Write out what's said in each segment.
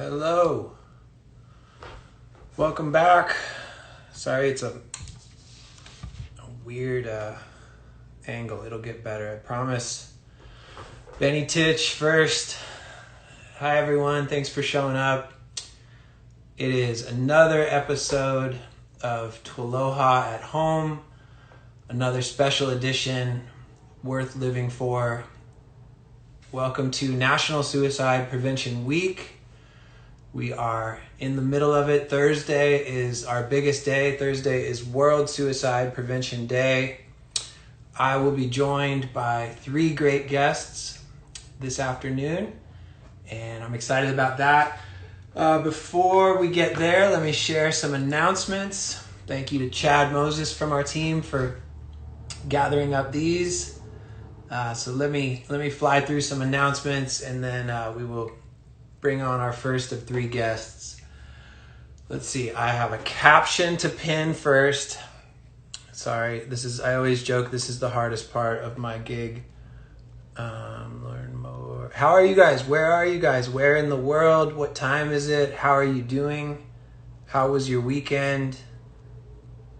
Hello. Welcome back. Sorry, it's a weird angle. It'll get better, I promise. Benny Titch first. Hi, everyone. Thanks for showing up. It is another episode of TWLOHA at home. Another special edition worth living for. Welcome to National Suicide Prevention Week. We are in the middle of it. Thursday is our biggest day. Thursday is World Suicide Prevention Day. I will be joined by 3 great guests this afternoon, and I'm excited about that. Before we get there, let me share some announcements. Thank you to Chad Moses from our team for gathering up these. So let me fly through some announcements, and then we will bring on our first of 3 guests. Let's see, I have a caption to pin first. Sorry, I always joke, this is the hardest part of my gig. Learn more. How are you guys? Where are you guys? Where in the world? What time is it? How are you doing? How was your weekend?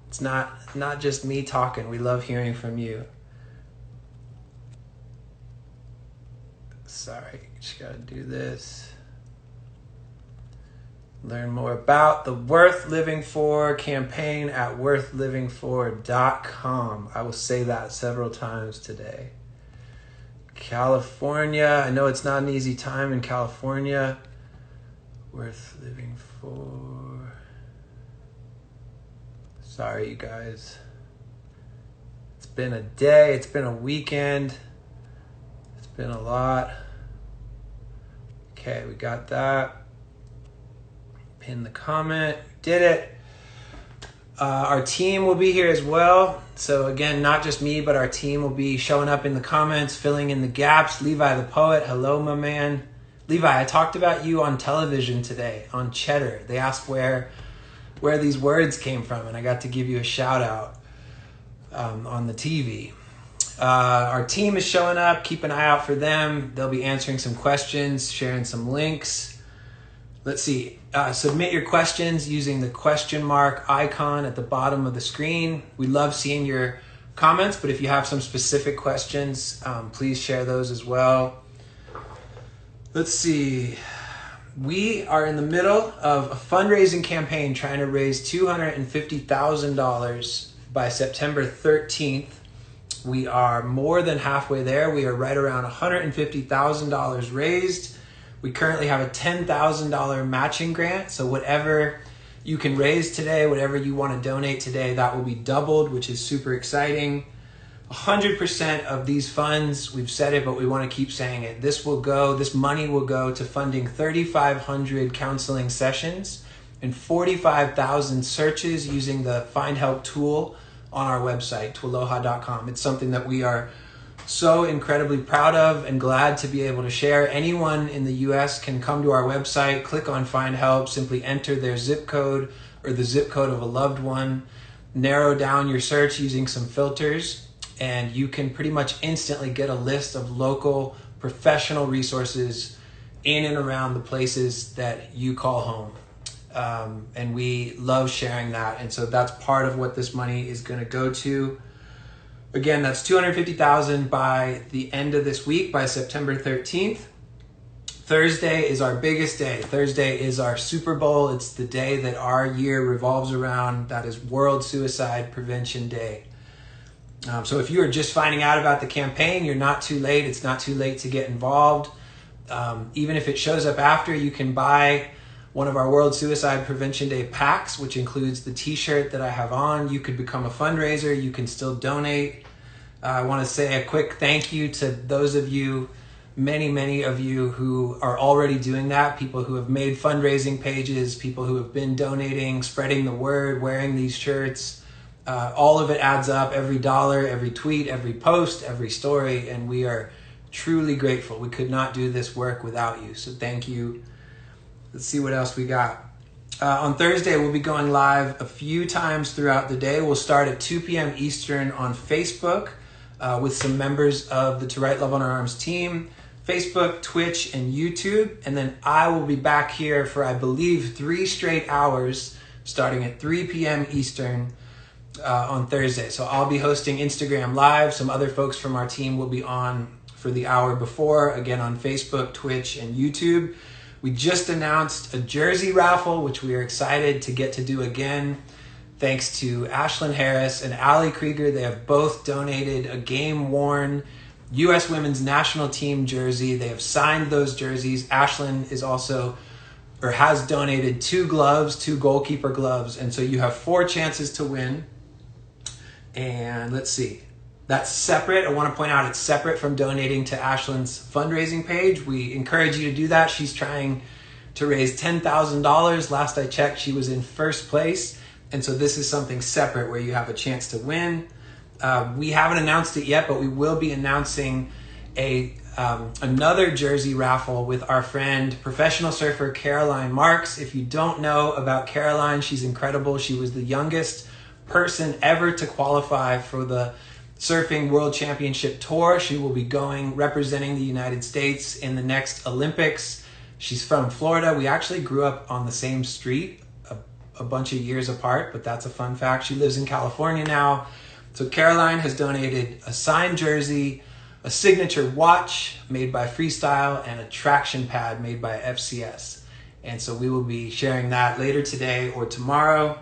It's not just me talking. We love hearing from you. Sorry, just gotta do this. Learn more about the Worth Living For campaign at worthlivingfor.com. I will say that several times today. California, I know it's not an easy time in California. Worth Living For. Sorry, you guys. It's been a day, it's been a weekend. It's been a lot. Okay, we got that. Pin the comment. Did it. Our team will be here as well. So again, not just me, but our team will be showing up in the comments, filling in the gaps. Levi the poet. Hello, my man. Levi, I talked about you on television today on Cheddar. They asked where these words came from, and I got to give you a shout out on the TV. Our team is showing up. Keep an eye out for them. They'll be answering some questions, sharing some links. Let's see. Submit your questions using the question mark icon at the bottom of the screen. We love seeing your comments, but if you have some specific questions, please share those as well. Let's see. We are in the middle of a fundraising campaign trying to raise $250,000 by September 13th. We are more than halfway there. We are right around $150,000 raised. We currently have a $10,000 matching grant. So whatever you can raise today, whatever you want to donate today, that will be doubled, which is super exciting. 100% of these funds, we've said it, but we want to keep saying it. This money will go to funding 3,500 counseling sessions and 45,000 searches using the Find Help tool on our website, TWLOHA.com. It's something that we are so incredibly proud of and glad to be able to share. Anyone in the US can come to our website, click on Find Help, simply enter their zip code or the zip code of a loved one, narrow down your search using some filters, and you can pretty much instantly get a list of local professional resources in and around the places that you call home. And we love sharing that. And so that's part of what this money is going to go to. Again, that's $250,000 by the end of this week, by September 13th. Thursday is our biggest day. Thursday is our Super Bowl. It's the day that our year revolves around. That is World Suicide Prevention Day. So if you are just finding out about the campaign, you're not too late. It's not too late to get involved. Even if it shows up after, you can buy one of our World Suicide Prevention Day packs, which includes the t-shirt that I have on. You could become a fundraiser. You can still donate. I want to say a quick thank you to those of you, many of you who are already doing that, people who have made fundraising pages, people who have been donating, spreading the word, wearing these shirts. All of it adds up, every dollar, every tweet, every post, every story, and we are truly grateful. We could not do this work without you, so thank you. Let's see what else we got. On Thursday, we'll be going live a few times throughout the day. We'll start at 2 p.m. Eastern on Facebook with some members of the To Write Love on Our Arms team. Facebook, Twitch, and YouTube. And then I will be back here for, I believe, 3 straight hours starting at 3 p.m. Eastern on Thursday. So I'll be hosting Instagram Live. Some other folks from our team will be on for the hour before, again on Facebook, Twitch, and YouTube. We just announced a jersey raffle, which we are excited to get to do again. Thanks to Ashlyn Harris and Allie Krieger. They have both donated a game-worn U.S. Women's National Team jersey. They have signed those jerseys. Ashlyn is also, or has donated 2 gloves, 2 goalkeeper gloves. And so you have 4 chances to win. And let's see. That's separate. I want to point out it's separate from donating to Ashlyn's fundraising page. We encourage you to do that. She's trying to raise $10,000. Last I checked, she was in first place. And so this is something separate where you have a chance to win. We haven't announced it yet, but we will be announcing another jersey raffle with our friend, professional surfer Caroline Marks. If you don't know about Caroline, she's incredible. She was the youngest person ever to qualify for the Surfing World Championship Tour. She will be going representing the United States in the next Olympics. She's from Florida. We actually grew up on the same street a bunch of years apart, but that's a fun fact. She lives in California now. So Caroline has donated a signed jersey, a signature watch made by Freestyle, and a traction pad made by FCS. And so we will be sharing that later today or tomorrow.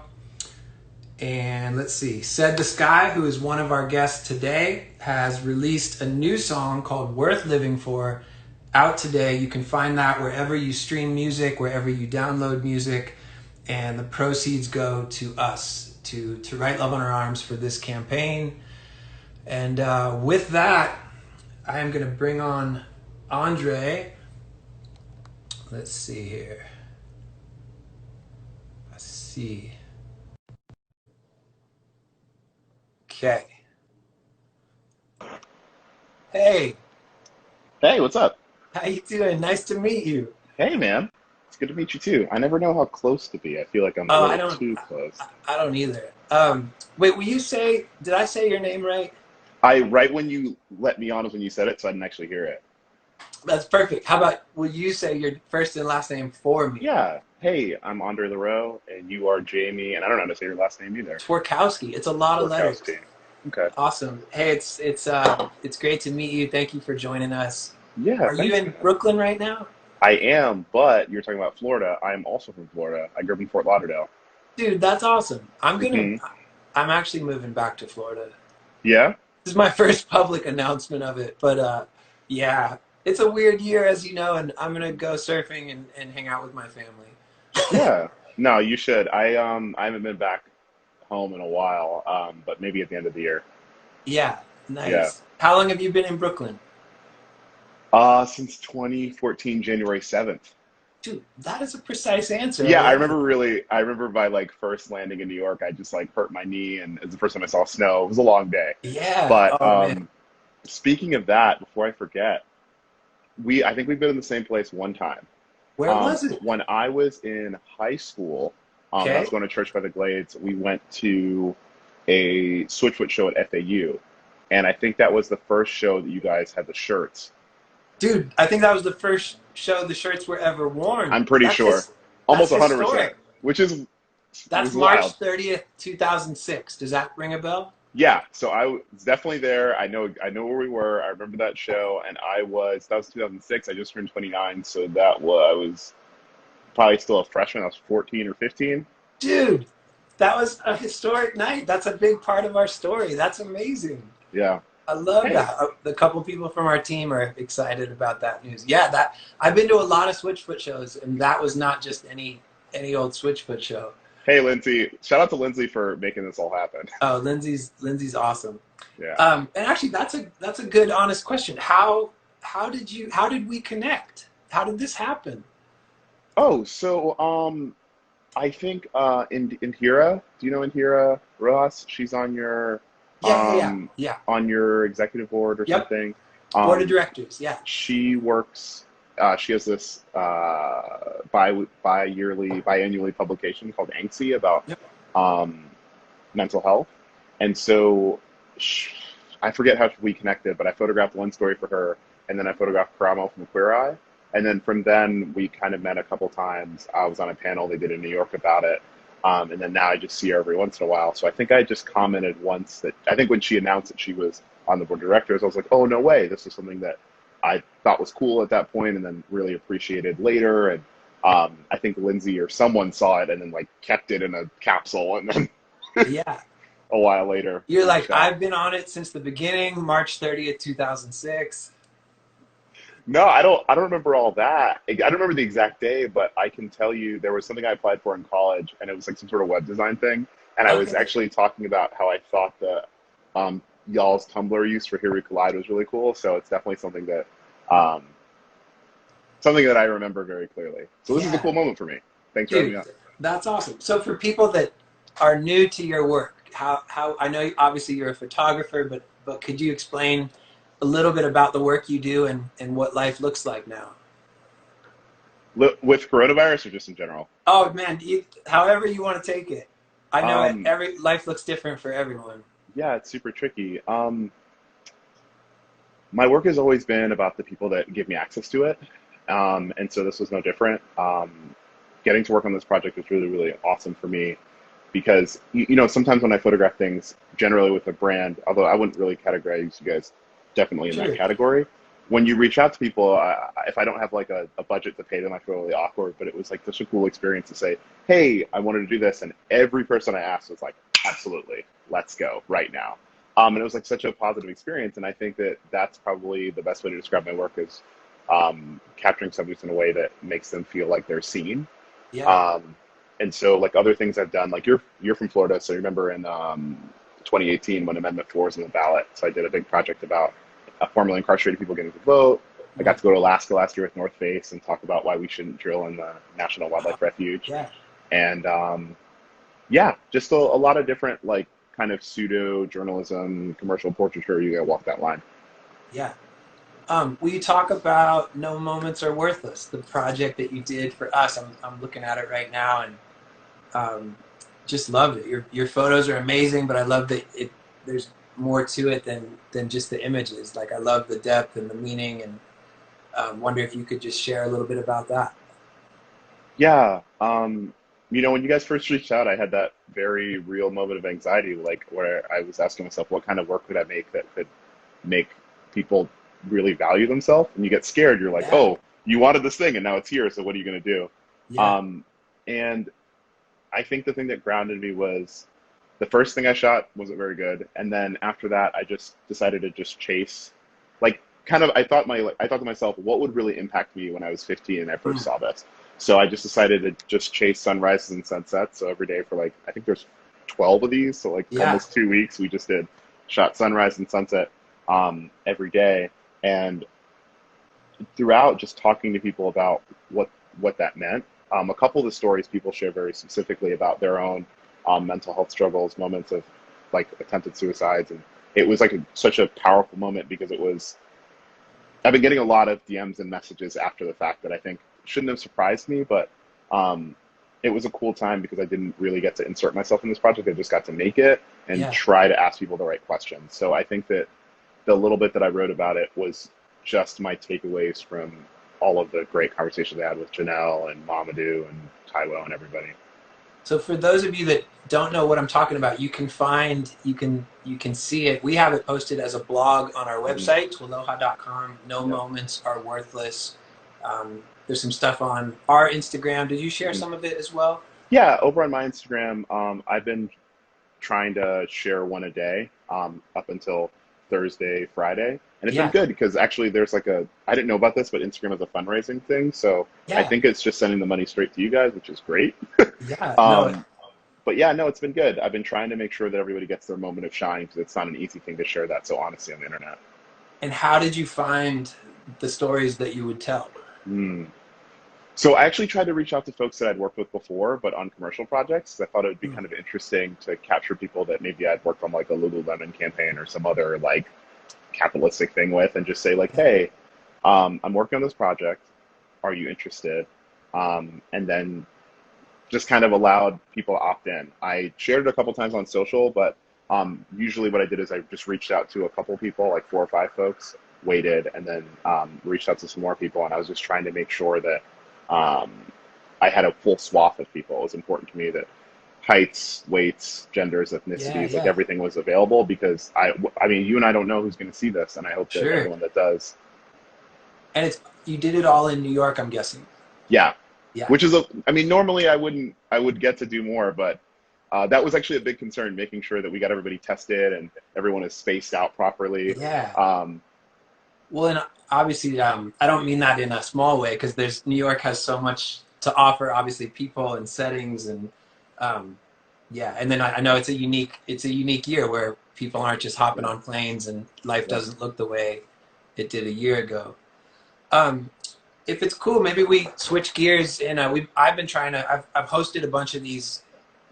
And let's see, Said the Sky, who is one of our guests today, has released a new song called Worth Living For, out today. You can find that wherever you stream music, wherever you download music, and the proceeds go to us, to Write Love on Our Arms for this campaign. And with that, I am going to bring on Aundre. Let's see here. Let's see. Okay. Hey. Hey, what's up? How you doing? Nice to meet you. Hey, man. It's good to meet you, too. I never know how close to be. I feel like I'm a little too close. I don't either. Wait, will you say, did I say your name right? Right when you let me on is when you said it, so I didn't actually hear it. That's perfect. How about, will you say your first and last name for me? Yeah. Hey, I'm Aundre Larrow, and you are Jamie, and I don't know how to say your last name either. Tworkowski. It's a lot of letters. Okay. Awesome. Hey, it's great to meet you. Thank you for joining us. Yeah. Are you in Brooklyn right now? I am, but you're talking about Florida. I am also from Florida. I grew up in Fort Lauderdale. Dude, that's awesome. I'm actually moving back to Florida. Yeah? This is my first public announcement of it, but yeah, it's a weird year, as you know, and I'm gonna go surfing and hang out with my family. Yeah. No, you should. I haven't been back home in a while, but maybe at the end of the year. Yeah, nice. Yeah. How long have you been in Brooklyn? Since 2014, January 7th. Dude, that is a precise answer. Yeah, I remember my like first landing in New York, I just like hurt my knee, and it was the first time I saw snow. It was a long day. Yeah. But man. Speaking of that, before I forget, I think we've been in the same place one time. Where was it? When I was in high school, Okay. I was going to Church by the Glades. We went to a Switchfoot show at FAU, and I think that was the first show that you guys had the shirts. Dude, I think that was the first show the shirts were ever worn. I'm pretty sure. Almost 100%. Historic. That's was March wild. 30th, 2006. Does that ring a bell? Yeah, so I was definitely there. I know where we were. I remember that show, and that was 2006. I just turned 29, so I was probably still a freshman. I was 14 or 15. Dude, that was a historic night. That's a big part of our story. That's amazing. Yeah. I love that. The couple people from our team are excited about that news. Yeah, I've been to a lot of Switchfoot shows, and that was not just any old Switchfoot show. Hey, Lindsay. Shout out to Lindsay for making this all happen. Oh, Lindsay's awesome. Yeah. And actually, that's a good, honest question. How did we connect? How did this happen? Oh, so I think Indira. Do you know Indira Rojas? She's on your on your executive board or something. Board of directors. Yeah. She works. She has this biannually publication called Anxie about mental health, and so I forget how we connected, but I photographed one story for her, and then I photographed Karamo from Queer Eye. And then from then, we kind of met a couple times. I was on a panel they did in New York about it. And then now I just see her every once in a while. So I think I just commented once that I think when she announced that she was on the board of directors, I was like, oh, no way. This is something that I thought was cool at that point and then really appreciated later. And I think Lindsay or someone saw it and then like kept it in a capsule. And then Yeah. a while later, You're like, reached out. I've been on it since the beginning, March 30th, 2006. No, I don't remember all that. I don't remember the exact day, but I can tell you there was something I applied for in college, and it was like some sort of web design thing. And I was Okay. actually talking about how I thought the y'all's Tumblr use for Here We Collide was really cool. So it's definitely um, something that I remember very clearly. So this is a Yeah. cool moment for me. Thanks for having me Dude, on. that's awesome. So for people that are new to your work, how I know obviously you're a photographer, but could you explain a little bit about the work you do and what life looks like now? With coronavirus or just in general? Oh man, however you want to take it. I know Um, every life looks different for everyone. yeah, it's super tricky. My work has always been about the people that give me access to it. And so this was no different. Getting to work on this project was really, really awesome for me because, sometimes when I photograph things, generally with a brand, although I wouldn't really categorize you guys definitely in that Sure. category, when you reach out to people, if I don't have like a budget to pay them, I feel really awkward. But it was like such a cool experience to say, hey, I wanted to do this. And every person I asked was like, absolutely, let's go right now. And it was like such a positive experience. And I think that that's probably the best way to describe my work is capturing subjects in a way that makes them feel like they're seen. Yeah. Um, and so like other things I've done, like you're from Florida, so you remember in 2018 when Amendment 4 was in the ballot. So I did a big project about formerly incarcerated people getting to vote. I got Mm. to go to Alaska last year with North Face and talk about why we shouldn't drill in the National Wildlife Refuge. Yeah. And yeah, just a lot of different like kind of pseudo journalism, commercial portraiture. You gotta walk that line. Yeah. Will you talk about No Moments Are Worthless, the project that you did for us? I'm looking at it right now and um, just loved it. Your photos are amazing, but I love that there's more to it than just the images. Like I love the depth and the meaning, and wonder if you could just share a little bit about that. Yeah. When you guys first reached out, I had that very real moment of anxiety, like where I was asking myself, what kind of work could I make that could make people really value themselves? And you get scared. You're like, Yeah, oh, you wanted this thing and now it's here. So what are you going to do? yeah, Um, and I think the thing that grounded me was the first thing I shot wasn't very good. And then after that, I just decided to just chase, like, kind of, I thought to myself, what would really impact me when I was 15 and I first mm, saw this? So I just decided to just chase sunrises and sunsets. So every day for like, I think there's 12 of these. So like yeah, almost 2 weeks, we just did shot sunrise and sunset every day. And throughout just talking to people about what that meant. A couple of the stories people share very specifically about their own mental health struggles, moments of like attempted suicides, and it was like such a powerful moment because it was. I've been getting a lot of DMs and messages after the fact that I think shouldn't have surprised me, but um, it was a cool time because I didn't really get to insert myself in this project. I just got to make it and yeah. try to ask people the right questions. So I think that the little bit that I wrote about it was just my takeaways from all of the great conversations I had with Janelle and Mamadou and Taiwo and everybody. So for those of you that don't know what I'm talking about, you can see it. We have it posted as a blog on our Hmm. website, TWLOHA.com. No Yep. moments are worthless. There's some stuff on our Instagram. Did you share Hmm. some of it as well? Yeah, over on my Instagram, I've been trying to share one a day up until Thursday, Friday. And it's been Yeah, good because actually there's like I didn't know about this, but Instagram is a fundraising thing. So I yeah, think it's just sending the money straight to you guys, which is great. yeah. No, Um, but yeah, no, it's been good. I've been trying to make sure that everybody gets their moment of shine because it's not an easy thing to share that so honestly on the internet. and how did you find the stories that you would tell? Hmm. So I actually tried to reach out to folks that I'd worked with before, but on commercial projects. 'Cause I thought it would be Mm, kind of interesting to capture people that maybe I'd worked on like a Lululemon campaign or some other like capitalistic thing with, and just say like, yeah, "Hey, I'm working on this project. Are you interested?" And then just kind of allowed people to opt in. I shared it a couple times on social, but usually what I did is I just reached out to a couple people, like 4 or 5 folks, waited, and then reached out to some more people, and I was just trying to make sure that um, I had a full swath of people. It was important to me that heights, weights, genders, Yeah, ethnicities, like yeah. everything was available because I mean, you and I don't know who's going to see this, and I hope that Sure. everyone that does, And it's you did it all in New York, I'm guessing. yeah. Yeah. Which is I mean, normally I would get to do more, but that was actually a big concern, making sure that we got everybody tested and everyone is spaced out properly. Yeah. Um, Well, and obviously, I don't mean that in a small way because there's New York has so much to offer. Obviously, people and settings, and um, yeah. And then I know it's a unique year where people aren't just hopping yeah, on planes and life yeah. doesn't look the way it did a year ago. Um, if it's cool, maybe we switch gears. And I've been trying to I've hosted a bunch of these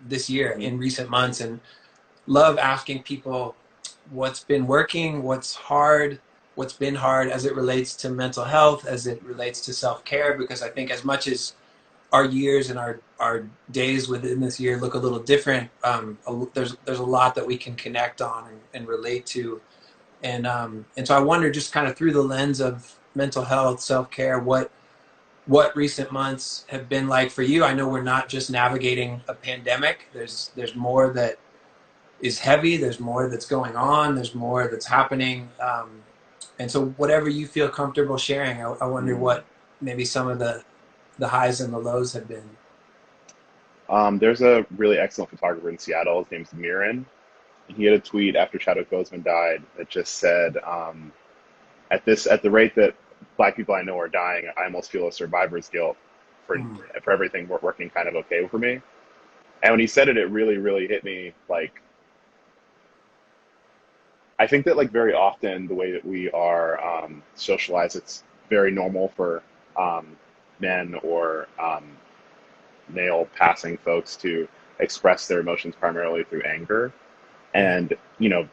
this year Mhm. in recent months, and love asking people what's been working, what's hard, what's been hard as it relates to mental health, as it relates to self care. Because I think as much as our years and our days within this year look a little different, there's a lot that we can connect on and relate to. And so I wonder, just kind of through the lens of mental health, self care, what recent months have been like for you. I know we're not just navigating a pandemic. There's more that is heavy. There's more that's going on. There's more that's happening. And so, whatever you feel comfortable sharing, I wonder Mm. what maybe some of the highs and the lows have been. There's a really excellent photographer in Seattle. His name's Miran. He had a tweet after Chadwick Boseman died that just said, at the rate that Black people I know are dying, I almost feel a survivor's guilt for Mm, for everything working kind of okay for me. And when he said it, it really, really hit me. Like, I think that like very often the way that we are socialized, it's very normal for um, men or male passing folks to express their emotions primarily through anger. mm, And you know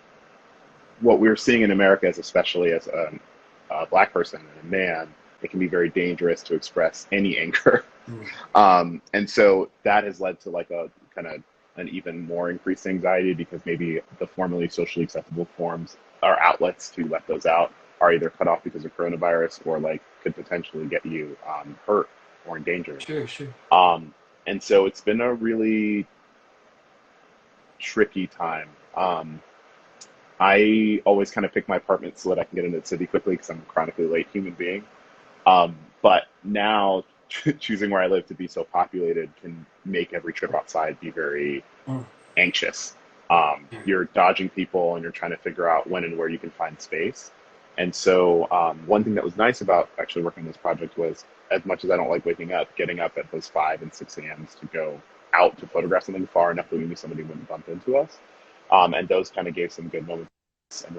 what we're seeing in America is, especially as a black person and a man, it can be very dangerous to express any anger. mm. And so that has led to like a kind of an even more increased anxiety because maybe the formerly socially acceptable forms or outlets to let those out are either cut off because of coronavirus or like could potentially get you hurt or endangered. Sure, sure. Um, and so it's been a really tricky time. I always kind of pick my apartment so that I can get into the city quickly because I'm a chronically late human being. But now choosing where I live to be so populated can make every trip outside be very Mm, anxious. mm. You're dodging people and you're trying to figure out when and where you can find space. And so, one thing that was nice about actually working on this project was, as much as I don't like waking up, getting up at those 5 and 6 a.m.s to go out to photograph something far enough that we knew somebody wouldn't bump into us. And those kind of gave some good moments. And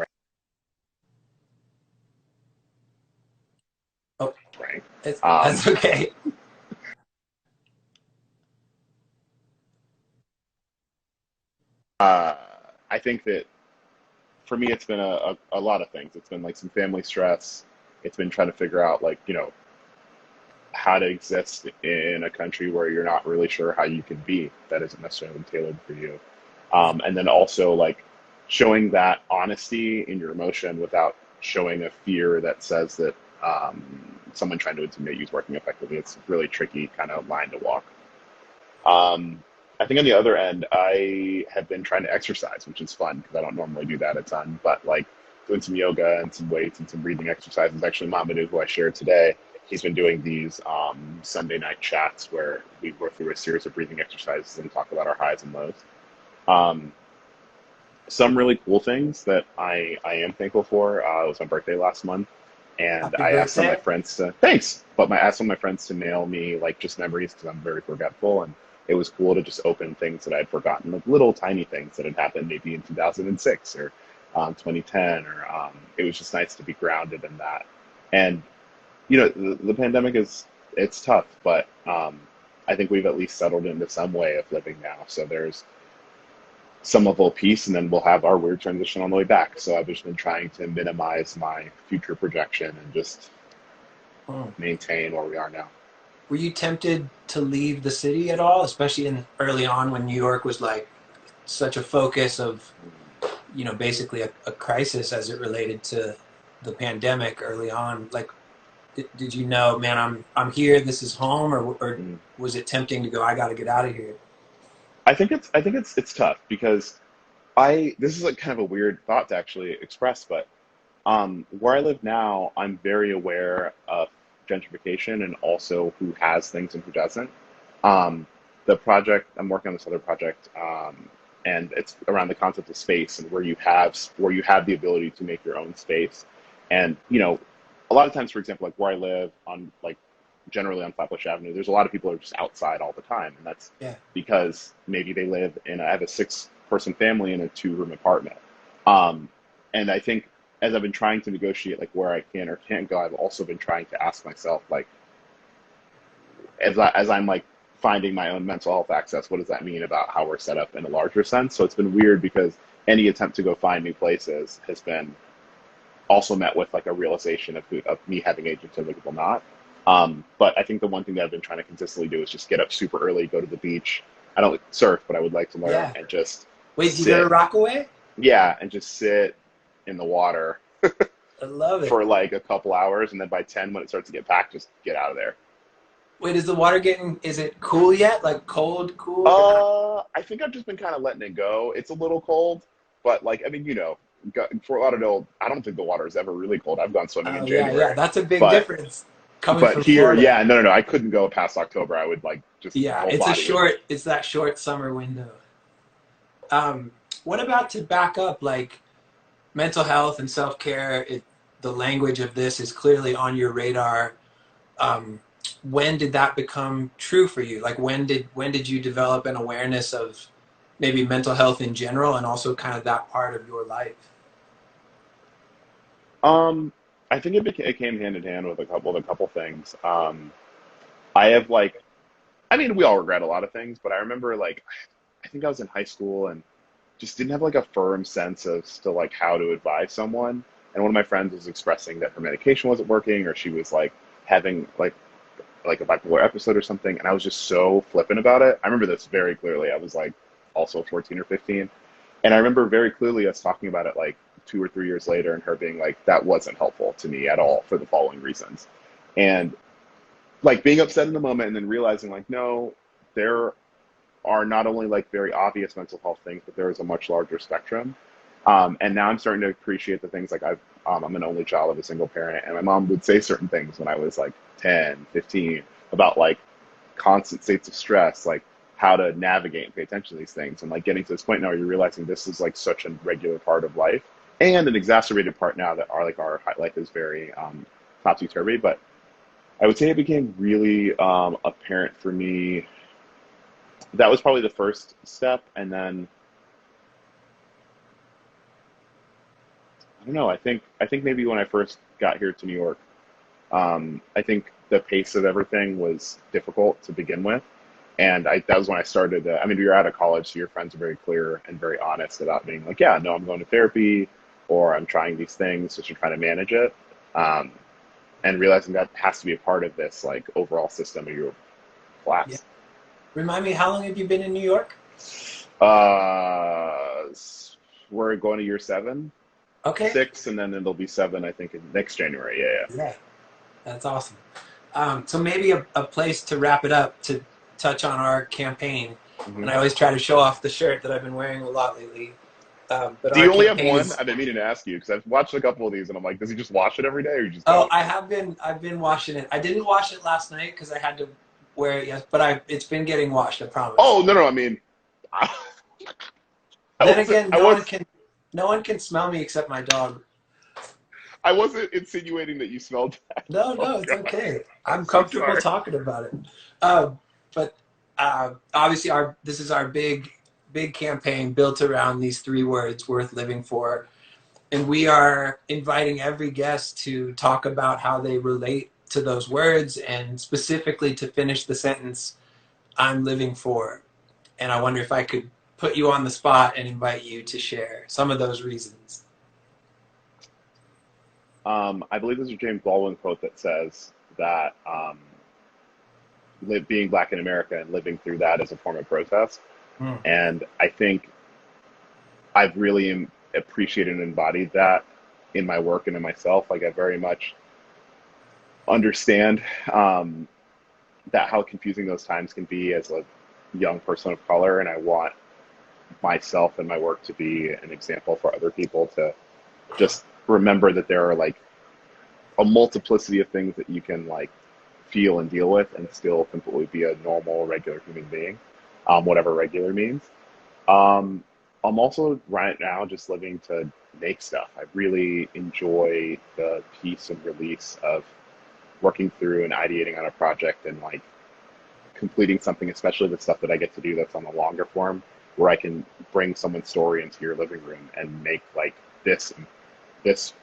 Oh, right. that's Um, okay. uh, I think that for me, it's been a lot of things. It's been like some family stress. It's been trying to figure out, like, how to exist in a country where you're not really sure how you can be that isn't necessarily tailored for you. And then also, like, showing that honesty in your emotion without showing a fear that says that someone trying to intimidate you is working effectively. It's a really tricky kind of line to walk. Um, I think on the other end, I have been trying to exercise, which is fun because I don't normally do that a ton. But like doing some yoga and some weights and some breathing exercises. Actually, Mamadou, who I shared today, he's been doing these Sunday night chats where we go through a series of breathing exercises and talk about our highs and lows. Um, some really cool things that I am thankful for. It was my birthday last month, and Happy I asked some of my birthday. friends to thanks, but I asked some of my friends to mail me like just memories because I'm very forgetful, and it was cool to just open things that I'd forgotten, like little tiny things that had happened maybe in 2006 or 2010, or it was just nice to be grounded in that. And the pandemic is it's tough, but I think we've at least settled into some way of living now. So there's some level of peace, and then we'll have our weird transition on the way back. So I've just been trying to minimize my future projection and just Mm. maintain where we are now. Were you tempted to leave the city at all, especially in early on when New York was like such a focus of, basically a crisis as it related to the pandemic early on, like, did you know, man, I'm here, this is home, or Mm. was it tempting to go, I got to get out of here? I think it's tough because I this is like kind of a weird thought to actually express, but where I live now, I'm very aware of gentrification and also who has things and who doesn't. Um, the project I'm working on this other project, and it's around the concept of space and where you have the ability to make your own space. And a lot of times, for example, like where I live on like generally on Flatbush Avenue, there's a lot of people who are just outside all the time, and that's Yeah. because maybe they live in I have a 6-person family in a 2-room apartment. Um, and I think as I've been trying to negotiate like where I can or can't go, I've also been trying to ask myself like as I'm like finding my own mental health access, what does that mean about how we're set up in a larger sense? So it's been weird because any attempt to go find new places has been also met with like a realization of me having agency and other people not. But I think the one thing that I've been trying to consistently do is just get up super early, go to the beach. I don't surf, but I would like to learn Yeah. and just Wait, do you go to sit. Rockaway? Yeah, and just sit in the water I love it. for like a couple hours, and then by 10, when it starts to get packed, just get out of there. Wait, is the water getting, is it cool yet? Like cold, cool, or not? I think I've just been kind of letting it go. It's a little cold, but like I mean, Fort Lauderdale, I don't think the water is ever really cold. I've gone swimming Oh in yeah, yeah. January, That's a big but difference coming but from here, Florida. yeah, no, no, no, I couldn't go past October. I would like just my Yeah, whole it's a body would. short, it's that short summer window. What about to back up, like mental health and self care? The language of this is clearly on your radar. Um, when did that become true for you? Like when did you develop an awareness of maybe mental health in general and also kind of that part of your life? Um, I think it came hand in hand with a couple things. I have like, I mean, we all regret a lot of things, but I remember like, I think I was in high school and just didn't have like a firm sense as to like how to advise someone. And one of my friends was expressing that her medication wasn't working, or she was like having like a bipolar episode or something, and I was just so flippant about it. I remember this very clearly. I was like also 14 or 15, and I remember very clearly us talking about it like 2 or 3 years later, and her being like, "That wasn't helpful to me at all for the following reasons," and like being upset in the moment, and then realizing like, no, there are not only like very obvious mental health things, but there is a much larger spectrum. And now I'm starting to appreciate the things like I'm an only child of a single parent, and my mom would say certain things when I was like 10, 15 about like constant states of stress, like how to navigate and pay attention to these things. And like getting to this point now where you're realizing this is like such a regular part of life and an exacerbated part now that our life is very topsy-turvy. But I would say it became really apparent for me. That was probably the first step. And then I don't know. I think maybe when I first got here to New York, I think the pace of everything was difficult to begin with, and that was when I started. I mean, you're out of college, so your friends are very clear and very honest about being like, "Yeah, no, I'm going to therapy, or I'm trying these things," just to try to manage it, um, and realizing that has to be a part of this like overall system of your Yeah. class. Remind me, how long have you been in New York? We're going to year seven, Okay. 6, and then it'll be 7, I think, in next January. Yeah, Yeah, that's awesome. So maybe a place to wrap it up to touch on our campaign. yeah. And I always try to show off the shirt that I've been wearing a lot lately. But Do our you only have campaign one? is, I've been meaning to ask you because I've watched a couple of these and I'm like, does he just wash it every day or you just oh, don't? I've been washing it. I didn't wash it last night because I had to wear it, yes, but it's been getting washed, I promise. Oh, no, no. I mean, I, I Then wasn't, again, I was, no one can smell me except my dog. I wasn't insinuating that you smelled bad. No, Oh no, it's God, okay. I'm I'm so comfortable sorry. talking about it. Uh, but obviously, our this is our big campaign built around these three words: worth living for. And we are inviting every guest to talk about how they relate to those words, and specifically to finish the sentence, "I'm living for." And I wonder if I could put you on the spot and invite you to share some of those reasons. I believe there's a James Baldwin quote that says that being black in America and living through that is a form of protest. Hmm. And I think I've really appreciated and embodied that in my work and in myself. Like I very much understand that how confusing those times can be as a young person of color, and I want myself and my work to be an example for other people to just remember that there are like a multiplicity of things that you can like feel and deal with and still completely be a normal, regular human being, whatever regular means. I'm also right now just living to make stuff. I really enjoy the peace and release of working through and ideating on a project and like completing something, especially the stuff that I get to do that's on the longer form, where I can bring someone's story into your living room and make like this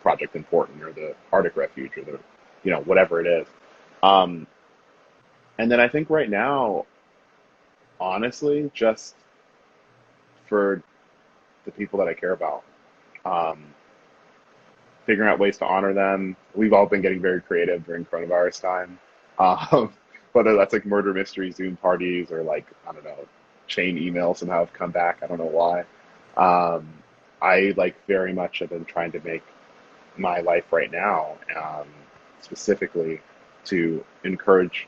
project important, or the Arctic Refuge, or the, you know, whatever it is. And then I think right now, honestly, just for the people that I care about, figuring out ways to honor them. We've all been getting very creative during coronavirus time. Whether that's like murder mystery Zoom parties or like, I don't know, chain emails somehow have come back. I don't know why. I like very much have been trying to make my life right now, specifically to encourage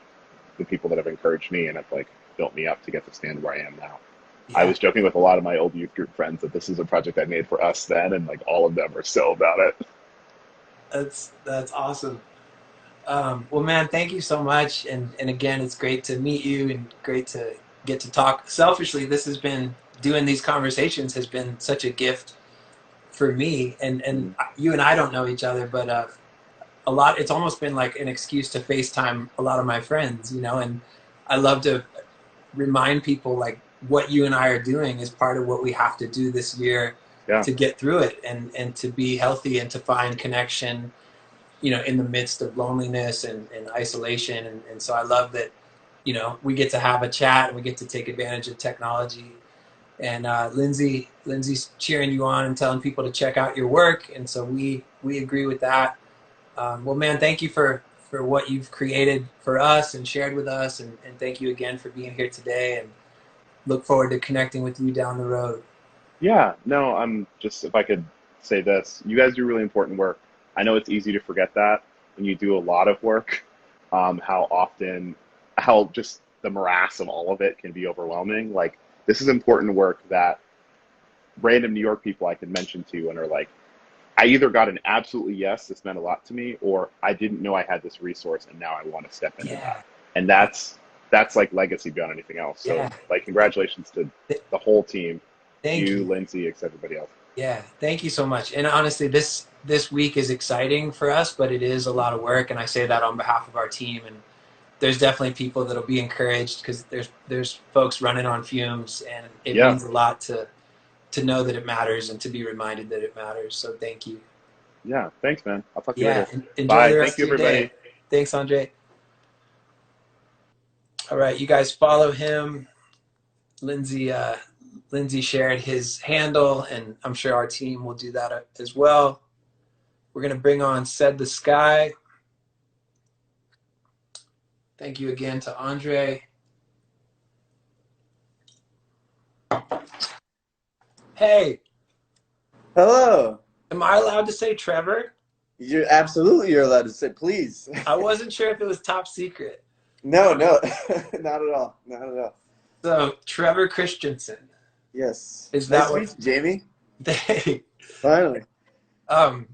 the people that have encouraged me and have like built me up to get to stand where I am now. Yeah. I was joking with a lot of my old youth group friends that this is a project I made for us then, and like all of them are so about it. That's awesome. Well, man, thank you so much. And again, it's great to meet you and great to get to talk. Selfishly, this has been, doing these conversations has been such a gift for me. And you and I don't know each other, but a lot, it's almost been like an excuse to FaceTime a lot of my friends, you know, and I love to remind people like what you and I are doing is part of what we have to do this year to get through it and to be healthy and to find connection, you know, in the midst of loneliness and isolation. And so I love that, you know, we get to have a chat and we get to take advantage of technology. And Lindsay's cheering you on and telling people to check out your work. And so we agree with that. Well, man, thank you for what you've created for us and shared with us. And thank you again for being here today, and look forward to connecting with you down the road. Yeah, no, I'm just, if I could say this, you guys do really important work. I know it's easy to forget that when you do a lot of work, how just the morass of all of it can be overwhelming. Like, this is important work that random New York people I can mention to and are like, I either got an absolutely yes, this meant a lot to me, or I didn't know I had this resource and now I want to step into that. And that's like legacy beyond anything else. So like, congratulations to the whole team. Thank you, Lindsay, everybody else. Yeah, thank you so much. And honestly, this week is exciting for us, but it is a lot of work, and I say that on behalf of our team. And there's definitely people that'll be encouraged because there's folks running on fumes, and it means a lot to know that it matters and to be reminded that it matters. So thank you. Yeah, thanks, man. I'll talk to you later. Enjoy Bye. the rest Thank you, of your everybody. day. Thanks, Aundre. All right, you guys follow him. Lindsay shared his handle, and I'm sure our team will do that as well. We're going to bring on Said the Sky. Thank you again to Aundre. Hey. Hello. Am I allowed to say Trevor? You're allowed to say, please. I wasn't sure if it was top secret. No, not at all. Not at all. So, Trevor Christensen. Yes. Is that nice to meet you, Jamie? Hey. Finally. And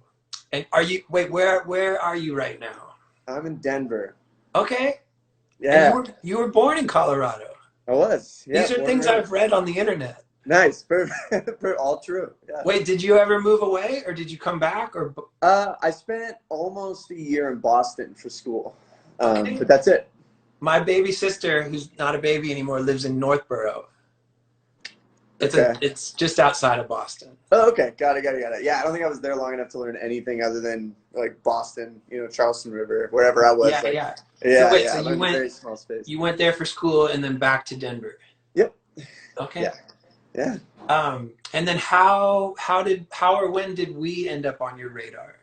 are you, where are you right now? I'm in Denver. Okay. Yeah. And you were born in Colorado. I was. Yeah, these are things I've read on the internet. Nice. Perfect. All true. Yeah. Wait, did you ever move away, or did you come back? Or I spent almost a year in Boston for school. But that's it. My baby sister, who's not a baby anymore, lives in Northborough. It's just outside of Boston. Oh, okay. Got it. Yeah, I don't think I was there long enough to learn anything other than like Boston, Charleston River, wherever I was. Yeah. So you went, very small space. You went there for school and then back to Denver. Yep. Okay. Yeah. And then how or when did we end up on your radar?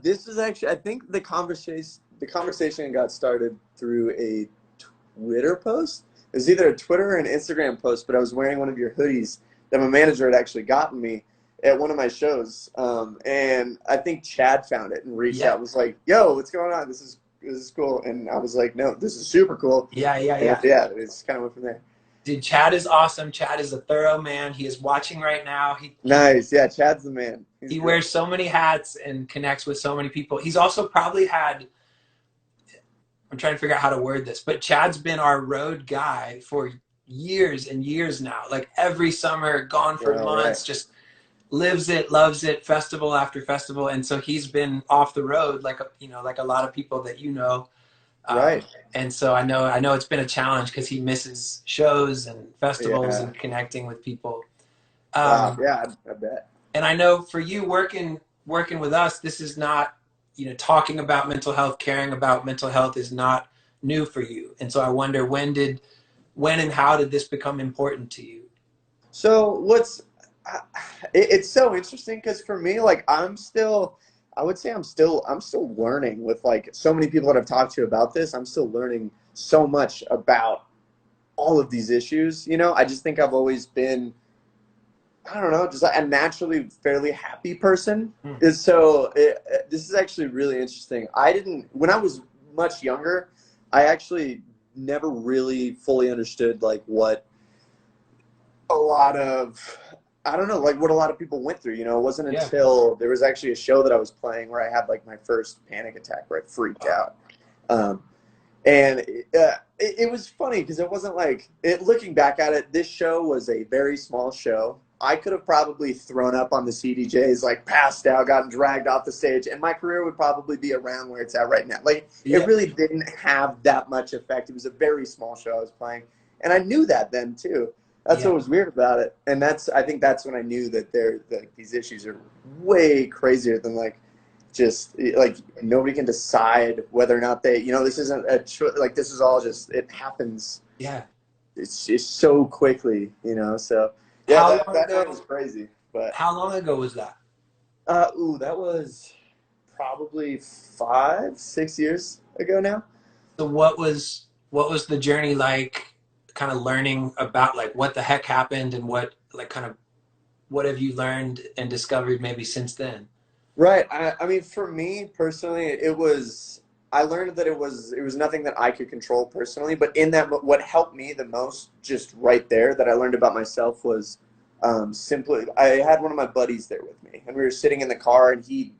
This was actually, I think the conversation got started through a Twitter post. It was either a Twitter or an Instagram post, but I was wearing one of your hoodies that my manager had actually gotten me. at one of my shows, and I think Chad found it and reached Yeah. out. Was like, "Yo, what's going on? This is cool." And I was like, "No, this is super cool." Yeah, yeah, And yeah. yeah, it's kind of went from there. Dude, Chad is awesome. Chad is a thorough man. He is watching right now. Nice, yeah. Chad's the man. He's He great. wears so many hats and connects with so many people. He's also probably had, I'm trying to figure out how to word this, but Chad's been our road guy for years and years now. Like every summer, gone for months, just lives it, loves it, festival after festival. And so he's been off the road like, like a lot of people that you know. Right. And so I know it's been a challenge because he misses shows and festivals Yeah. and connecting with people. Wow. Yeah, I bet. And I know for you working with us, this is not, talking about mental health, caring about mental health is not new for you. And so I wonder when and how did this become important to you? So it's so interesting because for me, like I would say I'm still learning with like so many people that I've talked to about this. I'm still learning so much about all of these issues. I just think I've always been, I don't know, just a naturally fairly happy person. And so this is actually really interesting. When I was much younger, I actually never really fully understood like what a lot of, I don't know, like what a lot of people went through. It wasn't until there was actually a show that I was playing where I had like my first panic attack where I freaked out. And it was funny because it wasn't like, looking back at it, this show was a very small show. I could have probably thrown up on the CDJs, like passed out, gotten dragged off the stage, and my career would probably be around where it's at right now. Like, it really didn't have that much effect. It was a very small show I was playing. And I knew that then, too. That's what was weird about it. And I think that's when I knew that these issues are way crazier than, like, just, like, nobody can decide whether or not this isn't a choice. Like, this is all just, it happens. Yeah. It's just so quickly, so. Yeah, that was crazy. But how long ago was that? That was probably 5-6 years ago now. So what was the journey like, kind of learning about like what the heck happened and what have you learned and discovered maybe since then? Right. I mean, for me personally, I learned that it was nothing that I could control personally, but in that, what helped me the most just right there that I learned about myself was simply, I had one of my buddies there with me, and we were sitting in the car, and he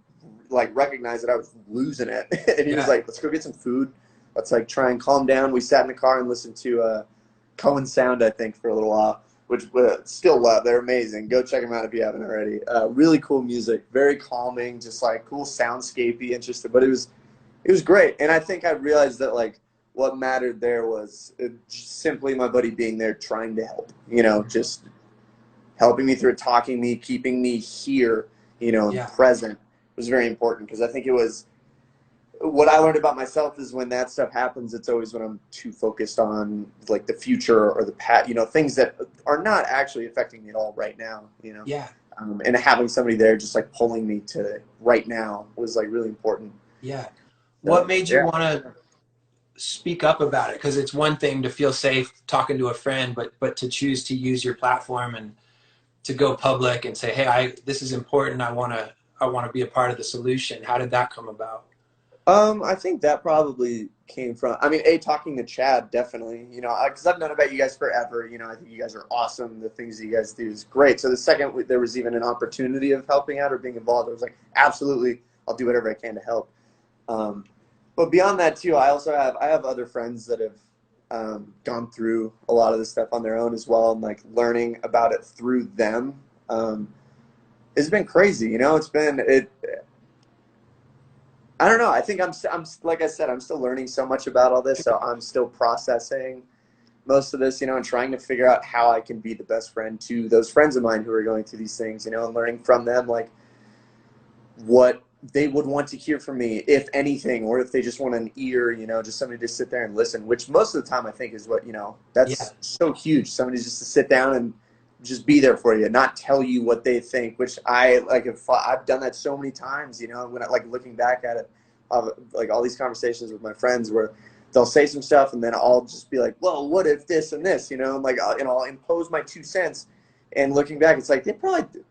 like recognized that I was losing it, and he was like, "Let's go get some food. Let's like try and calm down." We sat in the car and listened to Cohen Sound, I think, for a little while, which still love. They're amazing. Go check them out if you haven't already. Really cool music, very calming, just like cool soundscapey, interesting. But it was great, and I think I realized that like what mattered there was simply my buddy being there, trying to help. Just helping me through it, talking me, keeping me here, and present was very important, because I think it was what I learned about myself is when that stuff happens, it's always when I'm too focused on like the future or the past, things that are not actually affecting me at all right now, Yeah. And having somebody there just like pulling me to right now was like really important. Yeah. What made you want to speak up about it? Because it's one thing to feel safe talking to a friend, but to choose to use your platform and to go public and say, "Hey, this is important. I want to be a part of the solution." How did that come about? I think that probably came from, I mean, talking to Chad, definitely, because I've known about you guys forever. I think you guys are awesome. The things that you guys do is great. So the second there was even an opportunity of helping out or being involved, I was like, absolutely, I'll do whatever I can to help. But beyond that too, I have other friends that have gone through a lot of this stuff on their own as well, and like learning about it through them. It's been crazy, I don't know. I think I'm like I said, I'm still learning so much about all this, so I'm still processing most of this, and trying to figure out how I can be the best friend to those friends of mine who are going through these things, and learning from them, like what they would want to hear from me, if anything, or if they just want an ear, just somebody to sit there and listen, which most of the time I think is what, that's so huge. Somebody just to sit down and just be there for you, not tell you what they think, which I've done that so many times, when I like looking back at it, like all these conversations with my friends where they'll say some stuff and then I'll just be like, well, what if this and this, and I'll impose my 2 cents, And looking back, it's like they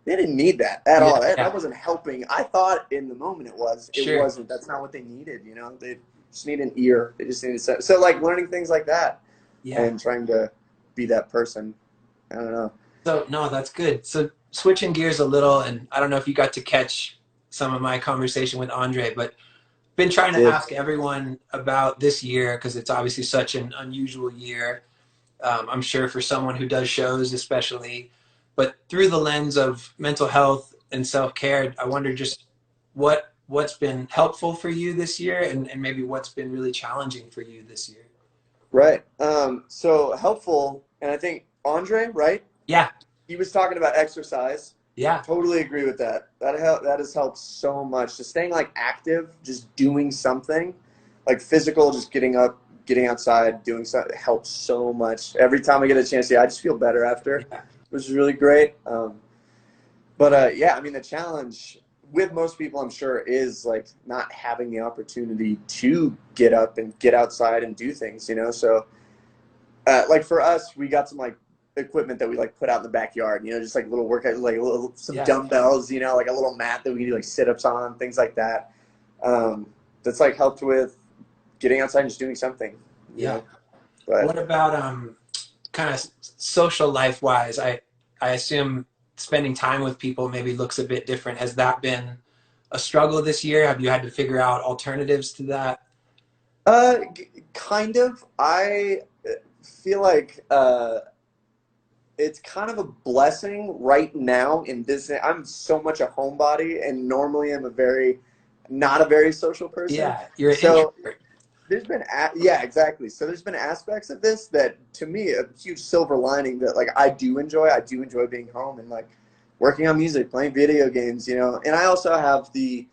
didn't need that at all. Yeah. That wasn't helping. I thought in the moment it was. It Sure. wasn't. That's not what they needed. You know, they just need an ear. They just needed so like learning things like that Yeah. and trying to be that person. I don't know. So no, that's good. So switching gears a little, and I don't know if you got to catch some of my conversation with Aundre, but been trying to Did ask everyone about this year because it's obviously such an unusual year. I'm sure for someone who does shows, especially, but through the lens of mental health and self-care, I wonder just what's been helpful for you this year, and maybe what's been really challenging for you this year. right. So helpful, and I think Andre, right? Yeah, He was talking about exercise. yeah, Totally agree with that. That has helped so much. Just staying like active, just doing something, like physical, just getting up, getting outside, doing something helps so much. Every time I get a chance, I just feel better after, yeah, which is really great. Yeah, I mean the challenge with most people, I'm sure, is like not having the opportunity to get up and get outside and do things. You know, so like for us, we got some like equipment that we like put out in the backyard, you know, just like little workout, like some yeah. dumbbells, you know, like a little mat that we can do like sit-ups on, things like that. That's like helped with getting outside and just doing something. Yeah. Know? But What about kind of social life wise? I assume spending time with people maybe looks a bit different. Has that been a struggle this year? Have you had to figure out alternatives to that? kind of. I feel like it's kind of a blessing right now in this. I'm so much a homebody, and normally I'm not a very social person. Yeah, you're an So introvert. there's been yeah, exactly. So there's been aspects of this that to me a huge silver lining that like I do enjoy. I do enjoy being home and like working on music, playing video games, you know. And I also have the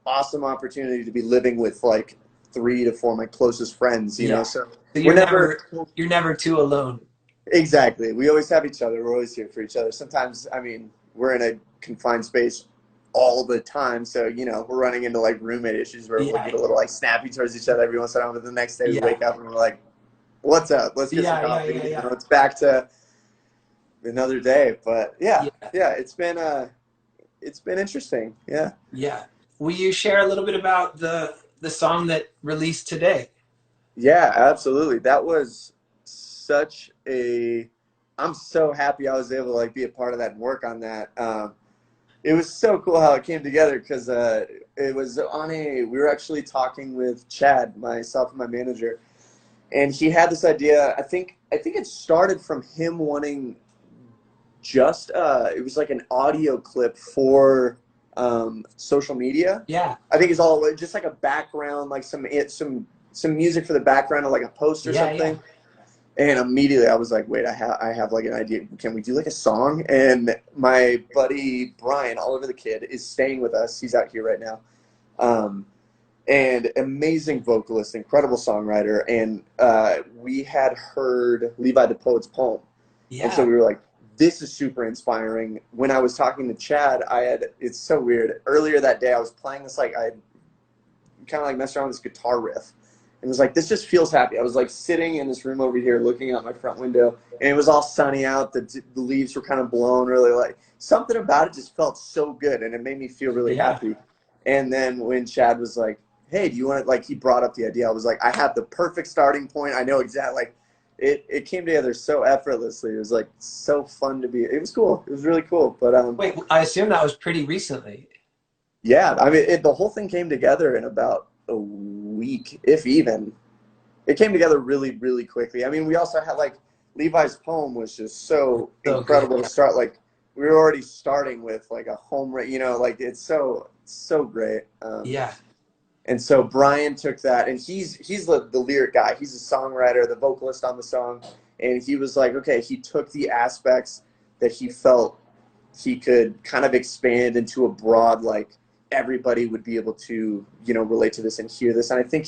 awesome opportunity to be living with like 3 to 4 of my closest friends, you know. Yeah. So So we're never you're never too alone. exactly. We always have each other. We're always here for each other. Sometimes, I mean, we're in a confined space all the time, so you know we're running into like roommate issues where we'll Yeah, get a little like snappy towards each other every once in a while. But the next day we yeah, wake up and we're like, "What's up? Let's get some yeah, coffee." yeah, You yeah, know, it's back to another day. But yeah, yeah, yeah, it's been interesting. Yeah. yeah. Will you share a little bit about the song that released today? Yeah, absolutely. That was such a. I'm so happy I was able to like be a part of that and work on that. It was so cool how it came together because it was on a. We were actually talking with Chad, myself and my manager, and he had this idea. I think it started from him wanting just. It was like an audio clip for social media. Yeah, I think it's all just like a background, like some music for the background of like a post or yeah, yeah, something. And immediately I was like, wait, I have like an idea. Can we do like a song? And my buddy Brian, Oliver the Kid, is staying with us. He's out here right now. And amazing vocalist, incredible songwriter. And we had heard Levi the Poet's poem. And so yeah, we were like, this is super inspiring. When I was talking to Chad, it's so weird. Earlier that day, I was playing this, like, I kind of like messed around with this guitar riff. And was like, this just feels happy. I was like sitting in this room over here looking out my front window, and it was all sunny out. The leaves were kind of blown, really like something about it just felt so good, and it made me feel really yeah, happy. And then when Chad was like, hey, do you want to, like, he brought up the idea. I was like, I have the perfect starting point. I know exactly, like, it came together so effortlessly. It was like so fun to be. It was cool. It was really cool. But Wait, I assume that was pretty recently. yeah, I mean, the whole thing came together in about a week, if even. It came together really, really quickly. I mean, we also had, like, Levi's poem was just so So good. incredible to start. Like, we were already starting with, like, a home run, you know, like, it's so great. Yeah, And so Brian took that, and he's the lyric guy. He's a songwriter, the vocalist on the song. And he was like, okay, he took the aspects that he felt he could kind of expand into a broad, like, everybody would be able to, you know, relate to this and hear this. And I think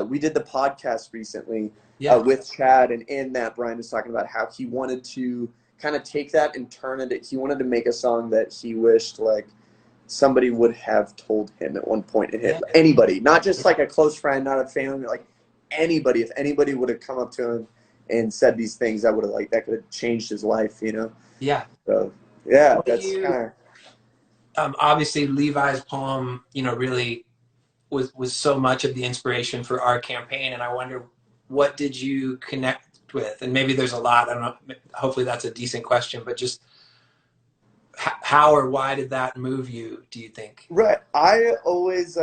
we did the podcast recently yeah, with Chad, and in that Brian was talking about how he wanted to kind of take that and turn it. He wanted to make a song that he wished, like, somebody would have told him at one point in yeah, his, anybody, not just like a close friend, not a family, like anybody. If anybody would have come up to him and said these things that would have that could have changed his life, you know? Yeah. So yeah, What do that's you, kind of, obviously Levi's poem, really was so much of the inspiration for our campaign. And I wonder, what did you connect with? And maybe there's a lot, I don't know, hopefully that's a decent question, but just how or why did that move you, do you think? right. I always,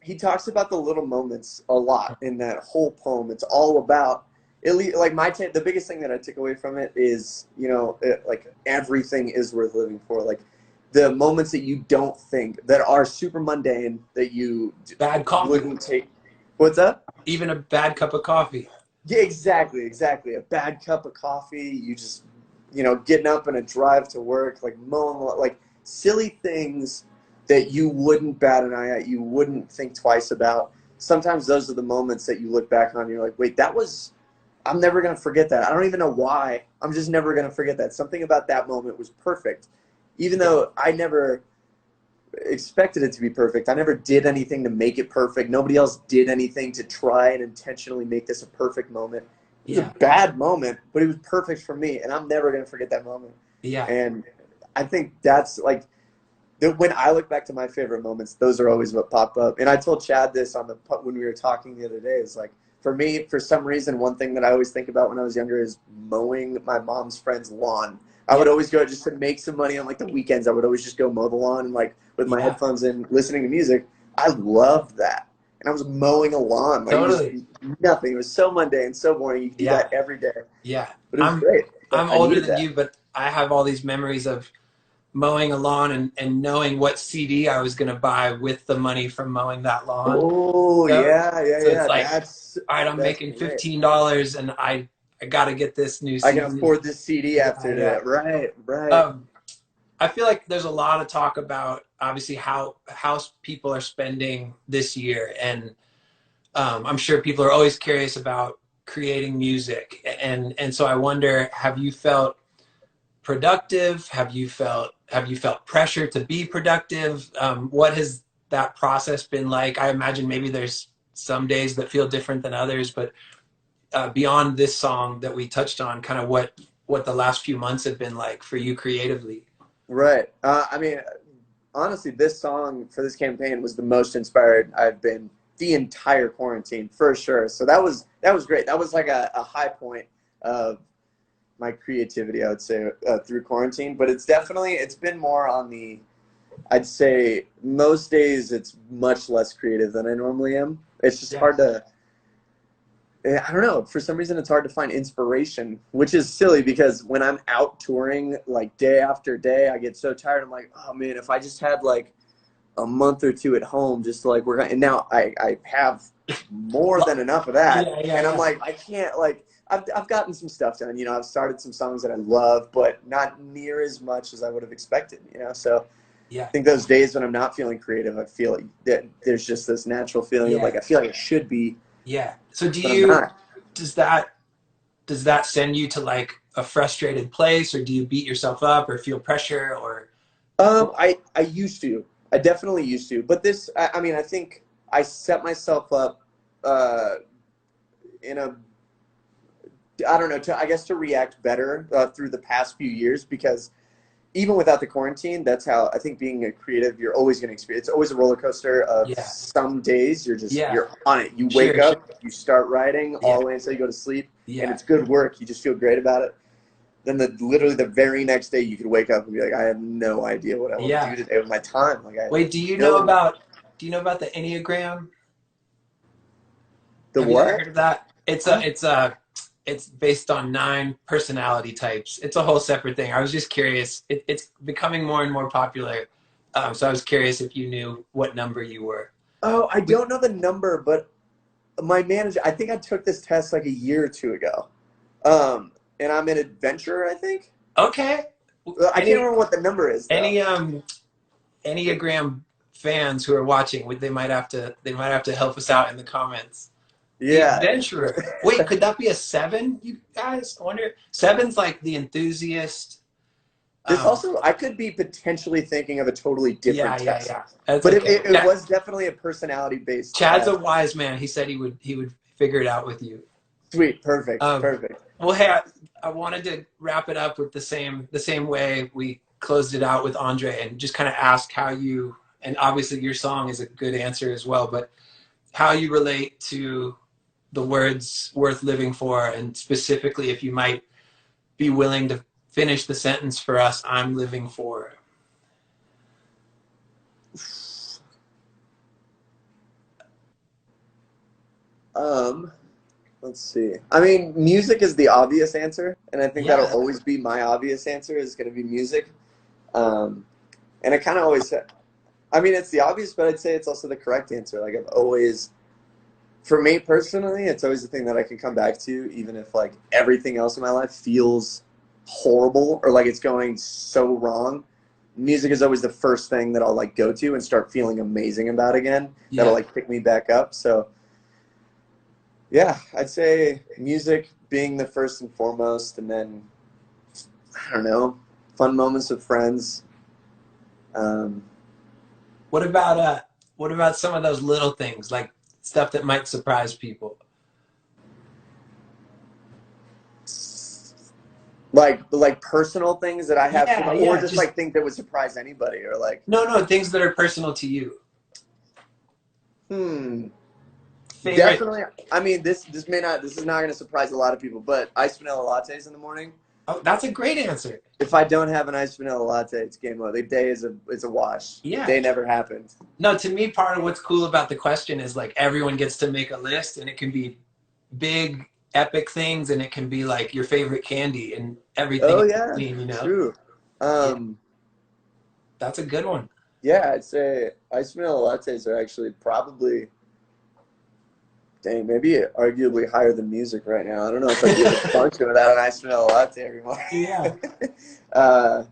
he talks about the little moments a lot in that whole poem. It's all about, like the biggest thing that I took away from it is, like everything is worth living for. Like the moments that you don't think, that are super mundane, that you Bad coffee. wouldn't take. What's up? Even a bad cup of coffee. Yeah, exactly. A bad cup of coffee, you just, getting up in a drive to work, like mowing, like silly things that you wouldn't bat an eye at, you wouldn't think twice about. Sometimes those are the moments that you look back on and you're like, wait, I'm never going to forget that. I don't even know why. I'm just never going to forget that. Something about that moment was perfect. Even though I never expected it to be perfect. I never did anything to make it perfect. Nobody else did anything to try and intentionally make this a perfect moment. It was a bad moment, but it was perfect for me, and I'm never going to forget that moment. Yeah. And I think that's like, when I look back to my favorite moments, those are always what pop up. And I told Chad this when we were talking the other day. It's like, for me, for some reason, one thing that I always think about when I was younger is mowing my mom's friend's lawn. I would always go just to make some money on like the weekends. I would always just go mow the lawn and like with my headphones in, listening to music. I loved that. And I was mowing a lawn. Like, totally. It was nothing. It was so mundane, so boring. You could do that every day. Yeah. But it was great. I'm older than you, but I have all these memories of mowing a lawn and knowing what CD I was going to buy with the money from mowing that lawn. Oh, so, yeah. It's like, all right, I'm making $15 and I got to get this new CD. I can afford this CD after that. Right. I feel like there's a lot of talk about obviously how people are spending this year. And I'm sure people are always curious about creating music. And so I wonder, have you felt productive? Have you felt pressure to be productive? What has that process been like? I imagine maybe there's some days that feel different than others, but beyond this song that we touched on, kind of what the last few months have been like for you creatively. Right. I mean, honestly, this song for this campaign was the most inspired I've been the entire quarantine, for sure. So that was great. That was like a high point of my creativity, I would say, through quarantine. But it's been more on the, I'd say most days it's much less creative than I normally am. It's just hard to, I don't know, for some reason it's hard to find inspiration, which is silly because when I'm out touring like day after day, I get so tired. I'm like, oh man, if I just had like a month or two at home just to like work on, and now I have more than enough of that. And I'm like, I can't, like, I've gotten some stuff done, I've started some songs that I love, but not near as much as I would have expected, so I think those days when I'm not feeling creative, I feel like that there's just this natural feeling of like, I feel like I should be. Yeah. So does that send you to like a frustrated place, or do you beat yourself up or feel pressure or? I used to. I definitely used to. But this, I mean, I think I set myself up in a, I don't know, to react better through the past few years, because even without the quarantine, that's how I think being a creative, you're always going to experience. It's always a roller coaster of some days you're just, you're on it. You wake up, you start writing all the way until you go to sleep, and it's good work. You just feel great about it. Then literally the very next day you could wake up and be like, I have no idea what I want to do today with my time. Like, wait, do you know about the Enneagram? The have what? You heard of that? It's based on 9 personality types. It's a whole separate thing. I was just curious. It's becoming more and more popular. So I was curious if you knew what number you were. Oh, I don't know the number, but my manager, I think I took this test like a year or two ago. And I'm an adventurer, I think. Okay. I can't remember what the number is, though. Any Enneagram fans who are watching, they might have to help us out in the comments. Yeah. The adventurer. Wait, could that be a 7, you guys? I wonder. 7's like the enthusiast. This also, I could be potentially thinking of a totally different test. Yeah. But okay. it was definitely a personality-based Chad's test. a wise man. He said he would figure it out with you. Sweet. Perfect. Um, Perfect. well, hey, I wanted to wrap it up with the same way we closed it out with Aundre, and just kind of ask how you, and obviously your song is a good answer as well, but how you relate to the words "worth living for," and specifically if you might be willing to finish the sentence for us, "I'm living for." Um, let's see. I mean, music is the obvious answer, and I think that'll Yeah, always be my obvious answer is going to be music. Um, and I kind of always, I mean, it's the obvious, but I'd say it's also the correct answer. Like I've always, for me personally, it's always the thing that I can come back to, even if like everything else in my life feels horrible or like it's going so wrong. Music is always the first thing that I'll like go to and start feeling amazing about again. That'll yeah. like pick me back up. So yeah, I'd say music being the first and foremost, and then I don't know, fun moments with friends. Um, What about some of those little things, like stuff that might surprise people? like personal things that I have, Yeah, or yeah. just Just like things that would surprise anybody, or like, no things that are personal to you. hmm, Favorite. definitely. I mean, this is not going to surprise a lot of people, but iced vanilla lattes in the morning. Oh, that's a great answer. If I don't have an iced vanilla latte, it's game over. The day is a wash. The Yeah. day never happened. No, to me, part of what's cool about the question is like everyone gets to make a list, and it can be big, epic things, and it can be like your favorite candy and everything Oh in yeah, between, you know? true. Yeah, Um, that's a good one. yeah, I'd say iced vanilla lattes are actually probably, dang, maybe arguably higher than music right now. I don't know if I'd be able to function without an iced vanilla latte every Yeah, morning. uh,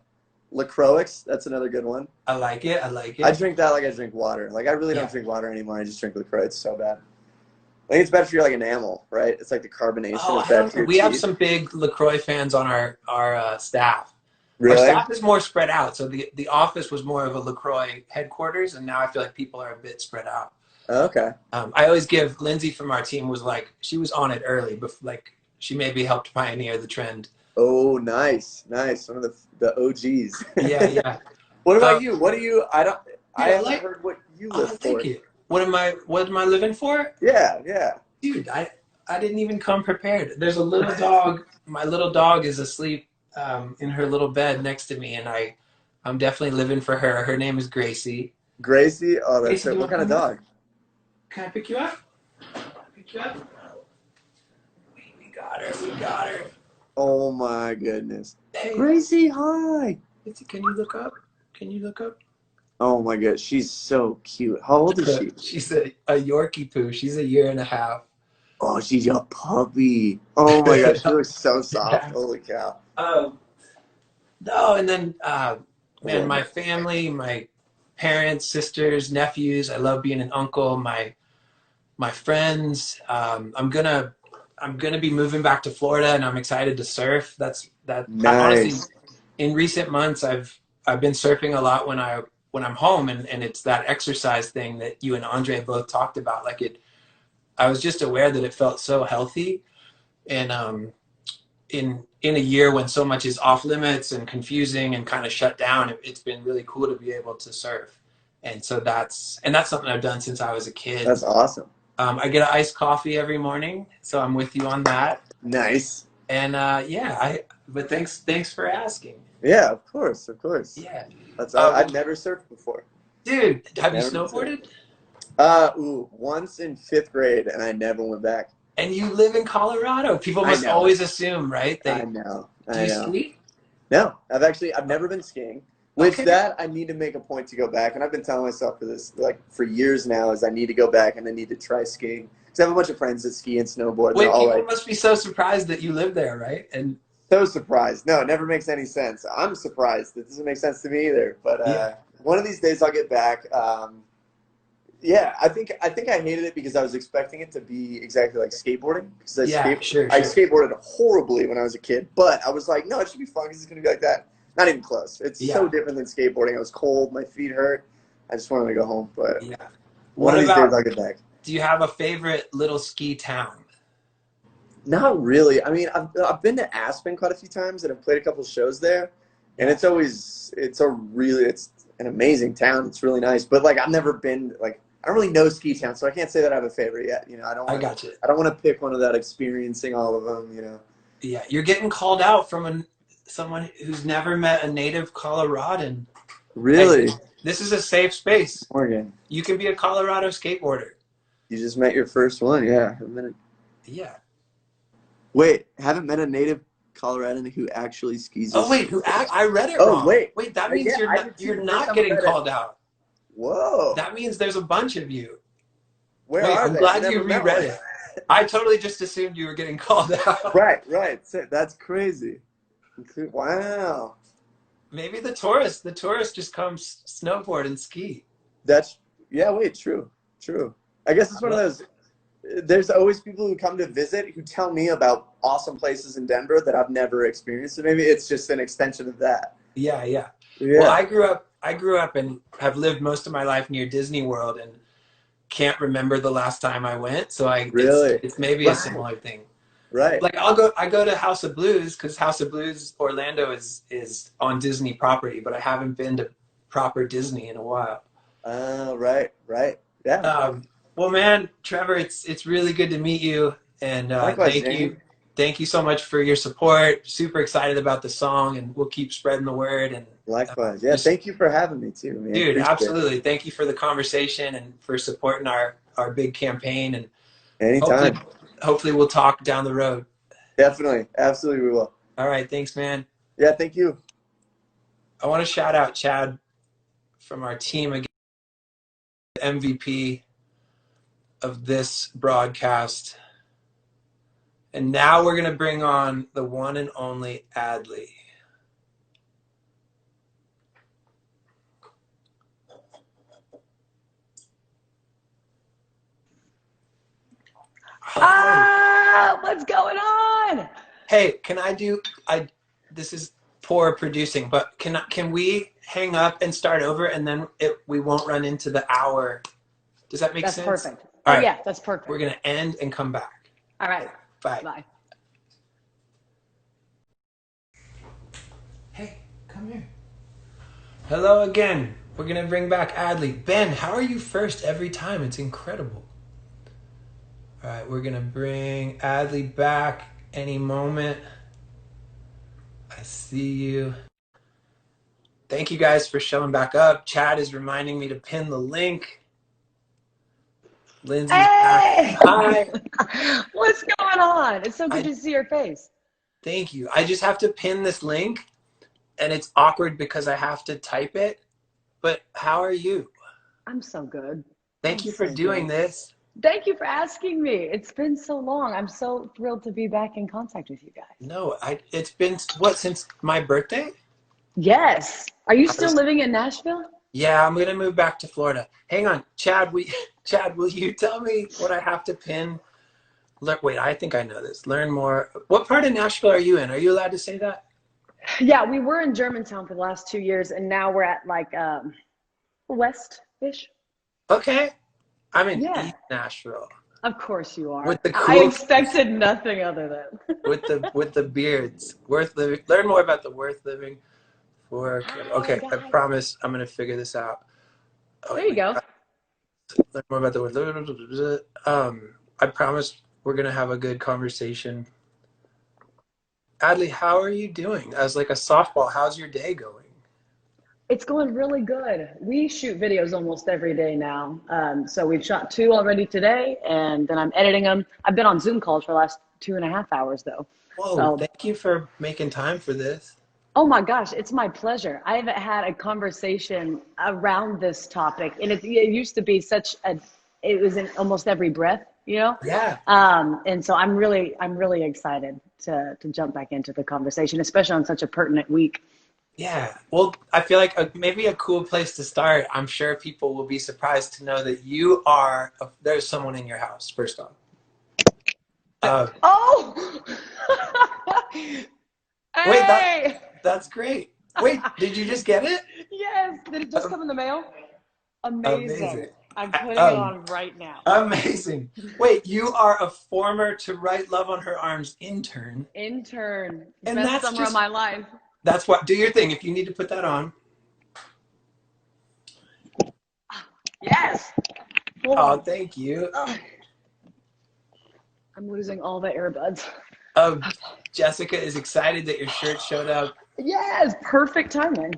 LaCroix, that's another good one. I like it. I like I it. drink that like I drink water. Like I really don't Yeah. drink water anymore. I just drink LaCroix. It's so bad. I think it's bad for your like enamel, right? It's like the carbonation Oh, is I bad don't for know. your We have teeth. some big LaCroix fans on our staff. Our Really? staff is more spread out. So the office was more of a LaCroix headquarters, and now I feel like people are a bit spread out. Okay. I always give Lindsay from our team was like she was on it early, but like she maybe helped pioneer the trend. Oh, nice, nice. One of the OGs. Yeah, yeah. What about Um, you? What do you? I dude, haven't heard what you live I like for. it. What am I living for? Yeah, yeah. Dude, I didn't even come prepared. There's a little dog. My little dog is asleep in her little bed next to me, and I'm definitely living for her. Her name is Gracie. Gracie. Oh, that's Gracie, do it. you What want to kind of come down? dog? Can I pick you up? Pick you up? We got her. We got her. Oh my goodness. Hey, Gracie, hi. can you look up? Can you look up? Oh my god, she's so cute. How old is she? She's a Yorkie poo. She's a year and a half. Oh, she's a puppy. Oh my god, she looks so soft. Yeah. Holy cow. No, and then man, Adorable. my family, my parents, sisters, nephews. I love being an uncle. My friends. I'm gonna be moving back to Florida, and I'm excited to surf. Honestly, Nice. in recent months, I've been surfing a lot when I'm home, and it's that exercise thing that you and Andre both talked about. Like it, I was just aware that it felt so healthy, and in a year when so much is off limits and confusing and kind of shut down, it's been really cool to be able to surf. And so that's something I've done since I was a kid. That's awesome. I get an iced coffee every morning, so I'm with you on that. Nice. And yeah, but thanks for asking. Yeah, of course, of course. Yeah, That's well, I've never surfed before. dude, have you Never been surfed. snowboarded? Once in fifth grade, and I never went back. And you live in Colorado. People I must know. always assume, right? I know. Do I you know. ski? No, I've never been skiing. Which Okay. that I need to make a point to go back, and I've been telling myself for this like for years now is I need to go back and I need to try skiing because I have a bunch of friends that ski and snowboard. Wait, They're all people like must be so surprised that you live there, right? And so surprised. No, it never makes any sense. I'm surprised. It doesn't make sense to me either. But yeah, one of these days I'll get back. Yeah, I think I hated it because I was expecting it to be exactly like skateboarding. Because yeah, sure. I skateboarded horribly when I was a kid, but I was like, no, it should be fun because it's gonna be like that. Not even close. It's so Yeah. different than skateboarding. I was cold, my feet hurt. I just wanted to go home. But Yeah. one What of these days about? I'll get back. Do you have a favorite little ski town? Not really. I mean, I've been to Aspen quite a few times and I've played a couple shows there, and it's an amazing town. It's really nice, but like I've never been like I don't really know ski town, so I can't say that I have a favorite yet. You know, I got you. I don't want to pick one without experiencing all of them. You know. Yeah, you're getting called out from someone who's never met a native Coloradan. Really? Hey, this is a safe space. Morgan, You can be a Colorado skateboarder. you just met your first one, yeah. Yeah. Wait, haven't met a native Coloradan who actually skis. Oh wait, I read it wrong. Wait, that means you're not getting called out. Whoa. That means there's a bunch of you. Where are they? I'm glad you reread it. I totally just assumed you were getting called out. Right. That's crazy. Wow. Maybe the tourists just come snowboard and ski. True. I guess it's one of those. There's always people who come to visit who tell me about awesome places in Denver that I've never experienced. So maybe it's just an extension of that. Yeah. Well, I grew up and have lived most of my life near Disney World and can't remember the last time I went. So it's maybe a similar thing. Right. Like I go to House of Blues because House of Blues Orlando is on Disney property, but I haven't been to proper Disney in a while. Right. Yeah. Well, man, Trevor, it's really good to meet you, and thank you so much for your support. Super excited about the song, and we'll keep spreading the word. And likewise, thank you for having me too, man. Dude, absolutely. Thank you for the conversation and for supporting our big campaign. And anytime. Hopefully we'll talk down the road. Definitely, absolutely, we will. All right, thanks, man. Yeah, thank you. I want to shout out Chad from our team again, MVP of this broadcast. And now we're going to bring on the one and only Adley. What's going on? Hey, this is poor producing, but can we hang up and start over and then we won't run into the hour? Does that make sense? That's perfect. All right. Yeah, that's perfect. We're going to end and come back. All right. Bye. Hey, come here. Hello again. We're going to bring back Adley. Ben, how are you first every time? It's incredible. All right, we're going to bring Adley back any moment. I see you. Thank you guys for showing back up. Chad is reminding me to pin the link. Lindsay's back. Hi. What's going on? It's so good to see your face. Thank you. I just have to pin this link, and it's awkward because I have to type it. But how are you? I'm so good. Thank you for doing this. Thank you for asking me. It's been so long. I'm so thrilled to be back in contact with you guys. No, it's been, since my birthday? Yes. Are you still living in Nashville? Yeah, I'm going to move back to Florida. Hang on. Chad, will you tell me what I have to pin? Wait, I think I know this. Learn more. What part of Nashville are you in? Are you allowed to say that? Yeah, we were in Germantown for the last 2 years, and now we're at like west-ish. Okay. I'm in East Nashville. Of course you are. With the I expected nothing other than with the beards. Worth living. Learn more about the worth living for. Okay, I promise I'm gonna figure this out. There you go. Learn more about the worth. I promise we're gonna have a good conversation. Adley, how are you doing? As like a softball, how's your day going? It's going really good. We shoot videos almost every day now. So we've shot 2 already today, and then I'm editing them. I've been on Zoom calls for the last 2.5 hours, though. Whoa, thank you for making time for this. Oh my gosh, it's my pleasure. I haven't had a conversation around this topic, and it used to be it was in almost every breath, you know? Yeah. And so I'm really excited to jump back into the conversation, especially on such a pertinent week. Yeah, well, I feel like maybe a cool place to start. I'm sure people will be surprised to know that you are. There's someone in your house. First off. Oh. Wait, that's great. Wait, did you just get it? Yes. Did it just come in the mail? Amazing. I'm putting it on right now. Amazing. Wait, you are a former To Write Love on Her Arms intern. Intern. And Best that's summer just, of my life. that's what, do your thing. If you need to put that on. Yes. Hold Oh, on. thank you. Ugh. I'm losing all the earbuds. Jessica is excited that your shirt showed up. Yes, perfect timing.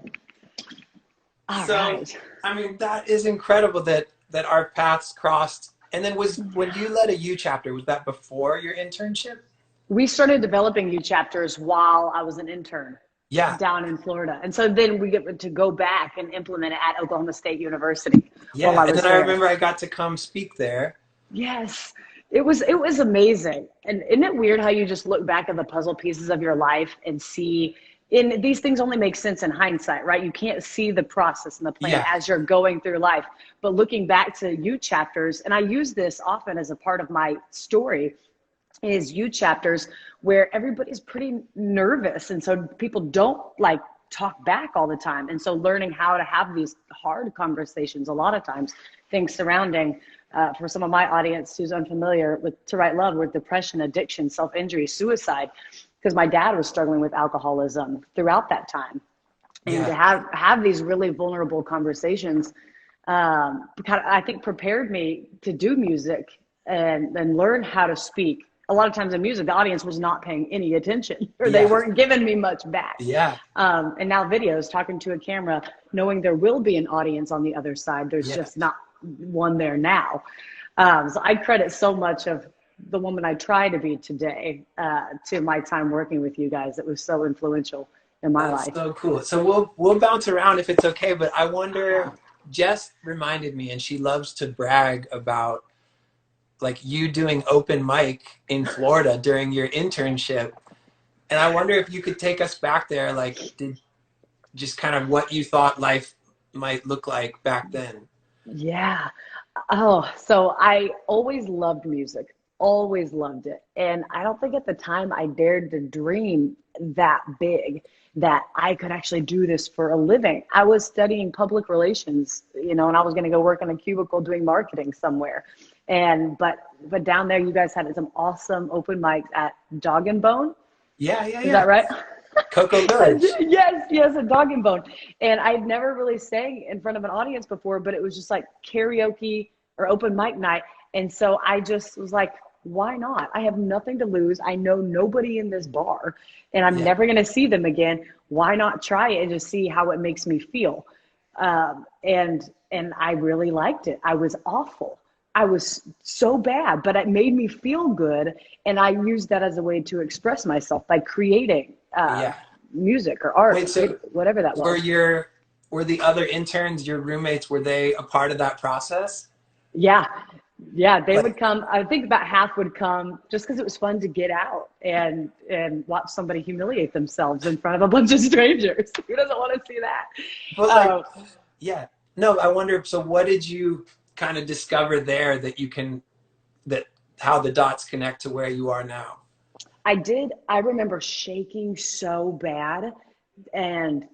All right. I mean, that is incredible that our paths crossed. And then when you led a U chapter, was that before your internship? We started developing U chapters while I was an intern. Yeah. Down in Florida. And so then we get to go back and implement it at Oklahoma State University. Yeah. While I was and then there. I remember I got to come speak there. Yes. It was amazing. And isn't it weird how you just look back at the puzzle pieces of your life and see these things only make sense in hindsight, right? You can't see the process and the plan as you're going through life. But looking back to U chapters, and I use this often as a part of my story, is U chapters where everybody's pretty nervous. And so people don't like talk back all the time. And so learning how to have these hard conversations, a lot of times, things surrounding, for some of my audience who's unfamiliar with To Write Love, with depression, addiction, self-injury, suicide, because my dad was struggling with alcoholism throughout that time. And to have these really vulnerable conversations, I think prepared me to do music and learn how to speak. A lot of times in music, the audience was not paying any attention, or they weren't giving me much back. Yeah. And now videos, talking to a camera, knowing there will be an audience on the other side. There's just not one there now. So I credit so much of the woman I try to be today to my time working with you guys. It was so influential in my life. So cool. So we'll bounce around if it's okay, but I wonder, Jess reminded me, and she loves to brag about like you doing open mic in Florida during your internship. And I wonder if you could take us back there, like just kind of what you thought life might look like back then. Yeah. Oh, so I always loved music, always loved it. And I don't think at the time I dared to dream that big that I could actually do this for a living. I was studying public relations, and I was going to go work in a cubicle doing marketing somewhere. But down there, you guys had some awesome open mics at Dog and Bone. Yeah. Is that right? Cocoa Village. Yes, a Dog and Bone. And I'd never really sang in front of an audience before, but it was just like karaoke or open mic night. And so I just was like, why not? I have nothing to lose. I know nobody in this bar, and I'm never going to see them again. Why not try it and just see how it makes me feel? And I really liked it. I was awful. I was so bad, but it made me feel good. And I used that as a way to express myself by creating music or art, whatever that was. Were the other interns, your roommates, were they a part of that process? Yeah, they would come. I think about half would come just because it was fun to get out and watch somebody humiliate themselves in front of a bunch of strangers. Who doesn't want to see that? But no, I wonder, so what did you kind of discover there that how the dots connect to where you are now? I remember shaking so bad. And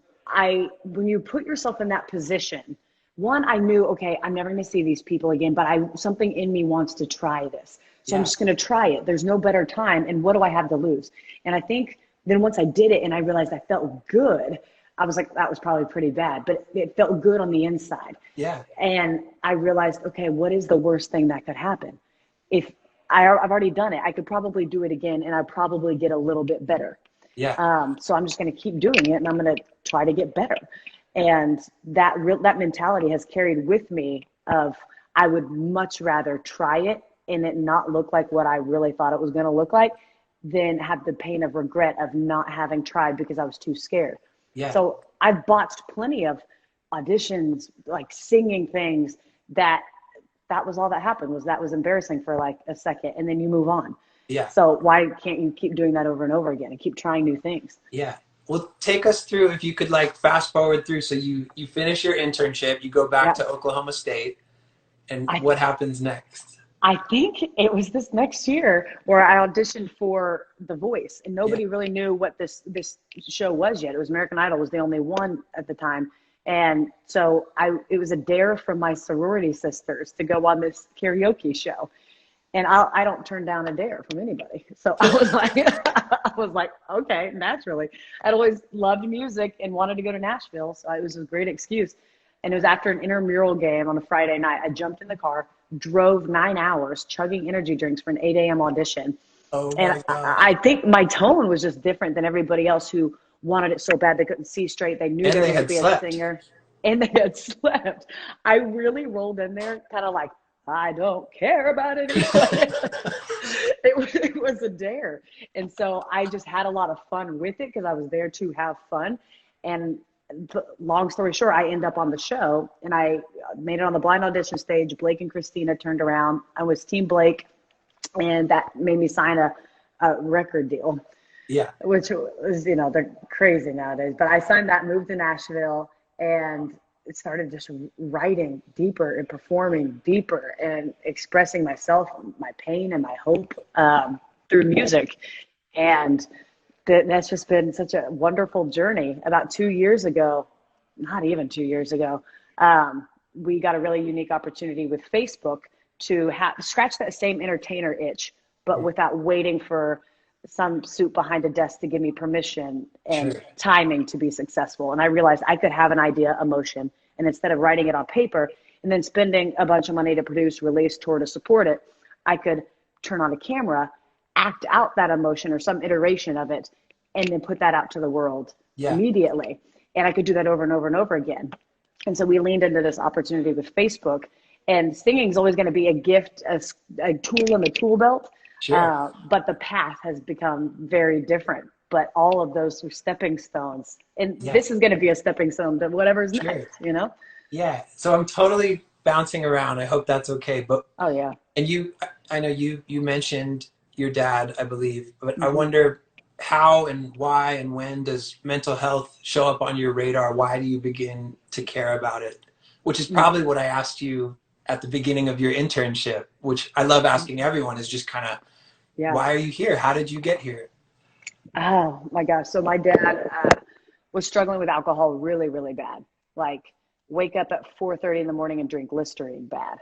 when you put yourself in that position, one, I knew, okay, I'm never going to see these people again, but something in me wants to try this. So I'm just going to try it. There's no better time. And what do I have to lose? And I think then once I did it and I realized I felt good, I was like, that was probably pretty bad, but it felt good on the inside. Yeah. And I realized, okay, what is the worst thing that could happen? If I've already done it, I could probably do it again and I'd probably get a little bit better. Yeah. So I'm just going to keep doing it and I'm going to try to get better. And that mentality has carried with me of I would much rather try it and it not look like what I really thought it was going to look like than have the pain of regret of not having tried because I was too scared. Yeah. So I've botched plenty of auditions, like singing things that was all that happened was embarrassing for like a second and then you move on. Yeah. So why can't you keep doing that over and over again and keep trying new things? Yeah. Well, take us through, if you could like fast forward through. So you finish your internship, you go back to Oklahoma State, and what happens next? I think it was this next year where I auditioned for The Voice, and nobody really knew what this show was yet. It was American Idol was the only one at the time. And so it was a dare from my sorority sisters to go on this karaoke show. And I don't turn down a dare from anybody. So I was like, okay, naturally. I'd always loved music and wanted to go to Nashville. So it was a great excuse. And it was after an intramural game on a Friday night. I jumped in the car, drove 9 hours chugging energy drinks for an 8 a.m. audition. Oh my And God. I think my tone was just different than everybody else who wanted it so bad they couldn't see straight. They knew And they they were going to had be slept. a singer. And they had slept. I really rolled in there kind of like, I don't care about it. It was a dare. And so I just had a lot of fun with it because I was there to have fun. And long story short, I end up on the show and I made it on the blind audition stage. Blake and Christina turned around. I was Team Blake, and that made me sign a record deal. Yeah. Which was, they're crazy nowadays. But I signed that, moved to Nashville, and it started just writing deeper and performing deeper and expressing myself, my pain and my hope through music. And that's just been such a wonderful journey. About 2 years ago, not even 2 years ago, we got a really unique opportunity with Facebook to scratch that same entertainer itch, but without waiting for some suit behind a desk to give me permission and timing to be successful. And I realized I could have an idea, emotion, and instead of writing it on paper and then spending a bunch of money to produce, release, tour to support it, I could turn on a camera, act out that emotion or some iteration of it, and then put that out to the world immediately. And I could do that over and over and over again. And so we leaned into this opportunity with Facebook. And singing is always going to be a gift, a tool in the tool belt. Sure. But the path has become very different. But all of those are stepping stones. And this is going to be a stepping stone to whatever's next, Yeah. So I'm totally bouncing around. I hope that's okay. But oh yeah. And I know you mentioned your dad, I believe, but I wonder how and why and when does mental health show up on your radar? Why do you begin to care about it? Which is probably what I asked you at the beginning of your internship, which I love asking everyone, is just kind of, why are you here? How did you get here? Oh my gosh. So my dad was struggling with alcohol really, really bad. Like wake up at 4:30 in the morning and drink Listerine bad.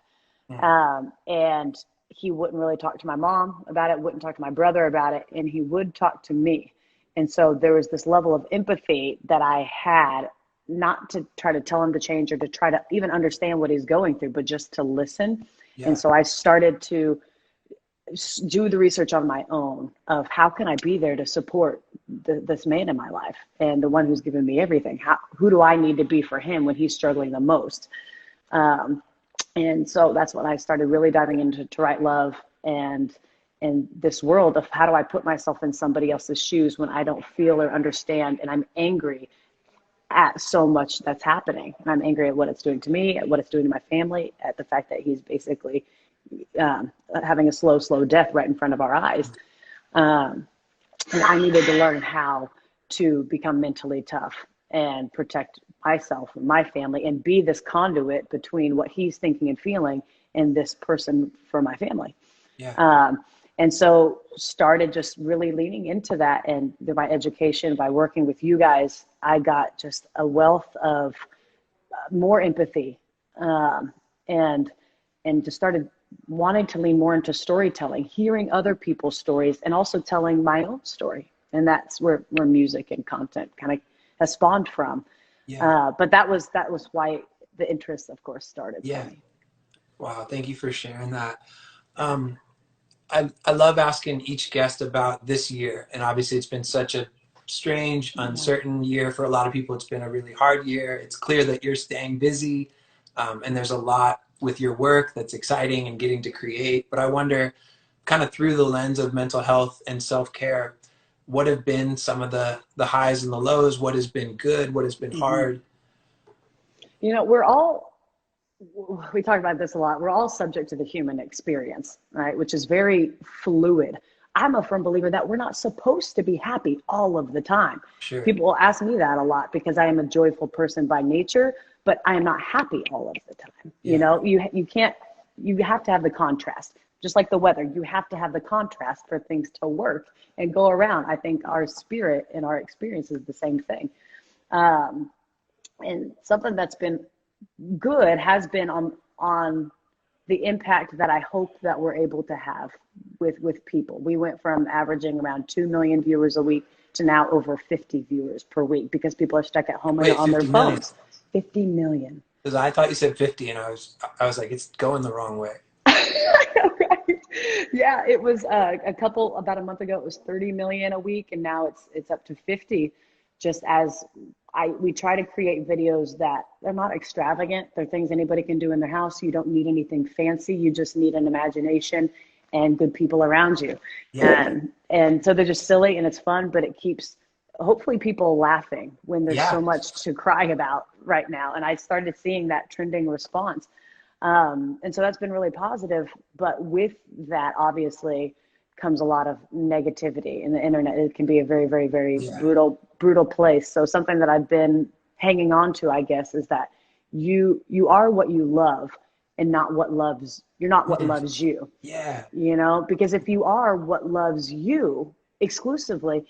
And he wouldn't really talk to my mom about it, wouldn't talk to my brother about it, and he would talk to me. And so there was this level of empathy that I had, not to try to tell him to change or to try to even understand what he's going through, but just to listen. And so I started to do the research on my own of how can I be there to support this man in my life and the one who's given me everything. Who do I need to be for him when he's struggling the most? And so that's when I started really diving into To Write Love and this world of how do I put myself in somebody else's shoes when I don't feel or understand, and I'm angry at so much that's happening. And I'm angry at what it's doing to me, at what it's doing to my family, at the fact that he's basically having a slow death right in front of our eyes. And I needed to learn how to become mentally tough and protect myself and my family and be this conduit between what he's thinking and feeling and this person for my family. And so started just really leaning into that, and through my education, by working with you guys, I got just a wealth of more empathy, and just started wanting to lean more into storytelling, hearing other people's stories, and also telling my own story. And that's where music and content kind of has spawned from. But that was why the interest, of course, started for me. Wow, thank you for sharing that. I love asking each guest about this year, and obviously it's been such a strange, uncertain year for a lot of people. It's been a really hard year. It's clear that you're staying busy, and there's a lot with your work that's exciting and getting to create. But I wonder, kind of through the lens of mental health and self-care, what have been some of the highs and the lows? What has been good? What has been hard? We talk about this a lot. We're all subject to the human experience, right? Which is very fluid. I'm a firm believer that we're not supposed to be happy all of the time. People will ask me that a lot because I am a joyful person by nature, but I am not happy all of the time. You have to have the contrast. Just like the weather, you have to have the contrast for things to work and go around. I think our spirit and our experience is the same thing. And something that's been good has been on the impact that I hope that we're able to have with people. We went from averaging around 2 million viewers a week to now over 50 viewers per week because people are stuck at home and Wait, on their 50 million? phones. 50 million. Because I thought you said 50, and I was like, it's going the wrong way. Right. Yeah, it was about a month ago, it was 30 million a week, and now it's up to 50. Just as we try to create videos that they're not extravagant. They're things anybody can do in their house. You don't need anything fancy. You just need an imagination and good people around you. Yeah. And so they're just silly and it's fun, but it keeps hopefully people laughing when there's so much to cry about right now. And I started seeing that trending response. And so that's been really positive. But with that, obviously, comes a lot of negativity in the internet. It can be a very, very, very brutal place. So something that I've been hanging on to, I guess, is that you are what you love and not what loves, you're not what loves you. Yeah. You know, because if you are what loves you exclusively,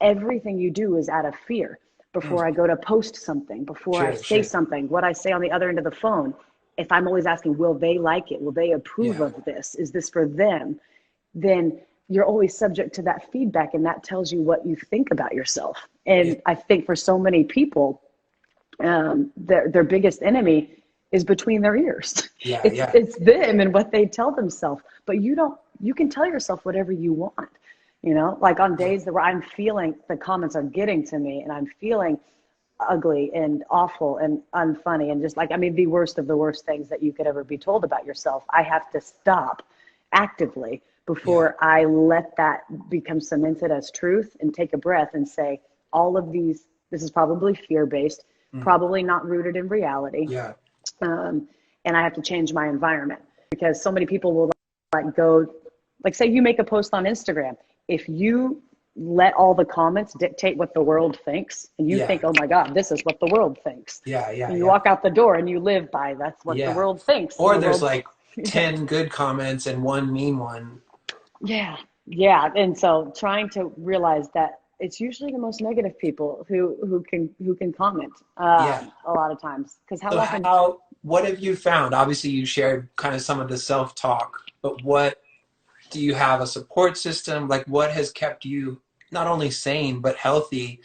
everything you do is out of fear. Before I go to post something, before I say something, what I say on the other end of the phone, if I'm always asking, will they like it? Will they approve of this? Is this for them? Then you're always subject to that feedback, and that tells you what you think about yourself. And I think for so many people, their biggest enemy is between their ears. It's them and what they tell themselves. But you can tell yourself whatever you want. You know, like on days where I'm feeling the comments are getting to me and I'm feeling ugly and awful and unfunny and just like, I mean, the worst of the worst things that you could ever be told about yourself. I have to stop actively before I let that become cemented as truth and take a breath and say, all of these, this is probably fear-based, probably not rooted in reality. And I have to change my environment because so many people will like say you make a post on Instagram. If you let all the comments dictate what the world thinks and you think, oh my God, this is what the world thinks. And you walk out the door and you live by that's what the world thinks. Or there's like 10 good comments and one mean one. Yeah. And so trying to realize that it's usually the most negative people who can comment a lot of times. Because what have you found? Obviously you shared kind of some of the self-talk, but what do you have a support system? Like what has kept you not only sane, but healthy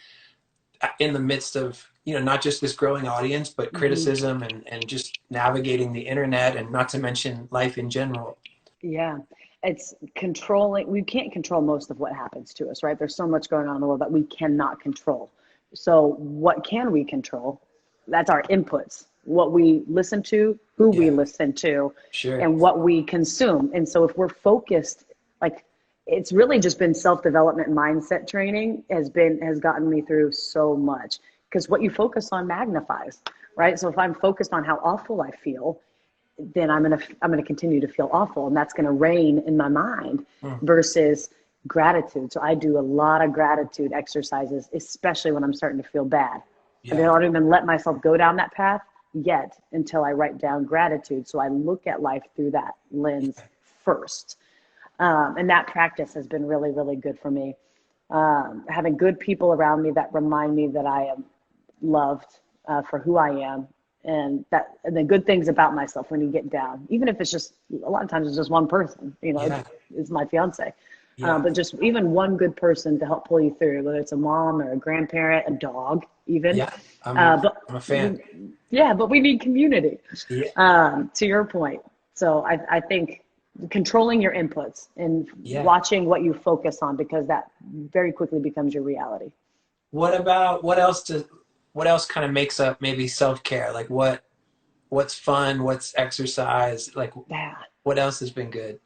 in the midst of, you know, not just this growing audience, but criticism and just navigating the internet and not to mention life in general? Yeah. It's controlling. We can't control most of what happens to us, right? There's so much going on in the world that we cannot control. So what can we control? That's our inputs, what we listen to, who we listen to, and what we consume. And so if we're focused, like it's really just been self-development mindset training has gotten me through so much because what you focus on magnifies, right? So if I'm focused on how awful I feel, then I'm gonna continue to feel awful, and that's gonna reign in my mind versus gratitude. So I do a lot of gratitude exercises, especially when I'm starting to feel bad. I don't even let myself go down that path yet until I write down gratitude. So I look at life through that lens first. And that practice has been really, really good for me. Having good people around me that remind me that I am loved for who I am. And the good things about myself when you get down, even if it's just, a lot of times it's just one person, you know, it's my fiance. But just even one good person to help pull you through, whether it's a mom or a grandparent, a dog, even. I'm a fan. But we need community, to your point. So I think controlling your inputs and watching what you focus on, because that very quickly becomes your reality. What else kind of makes up maybe self-care? Like what's fun? What's exercise? Like what else has been good?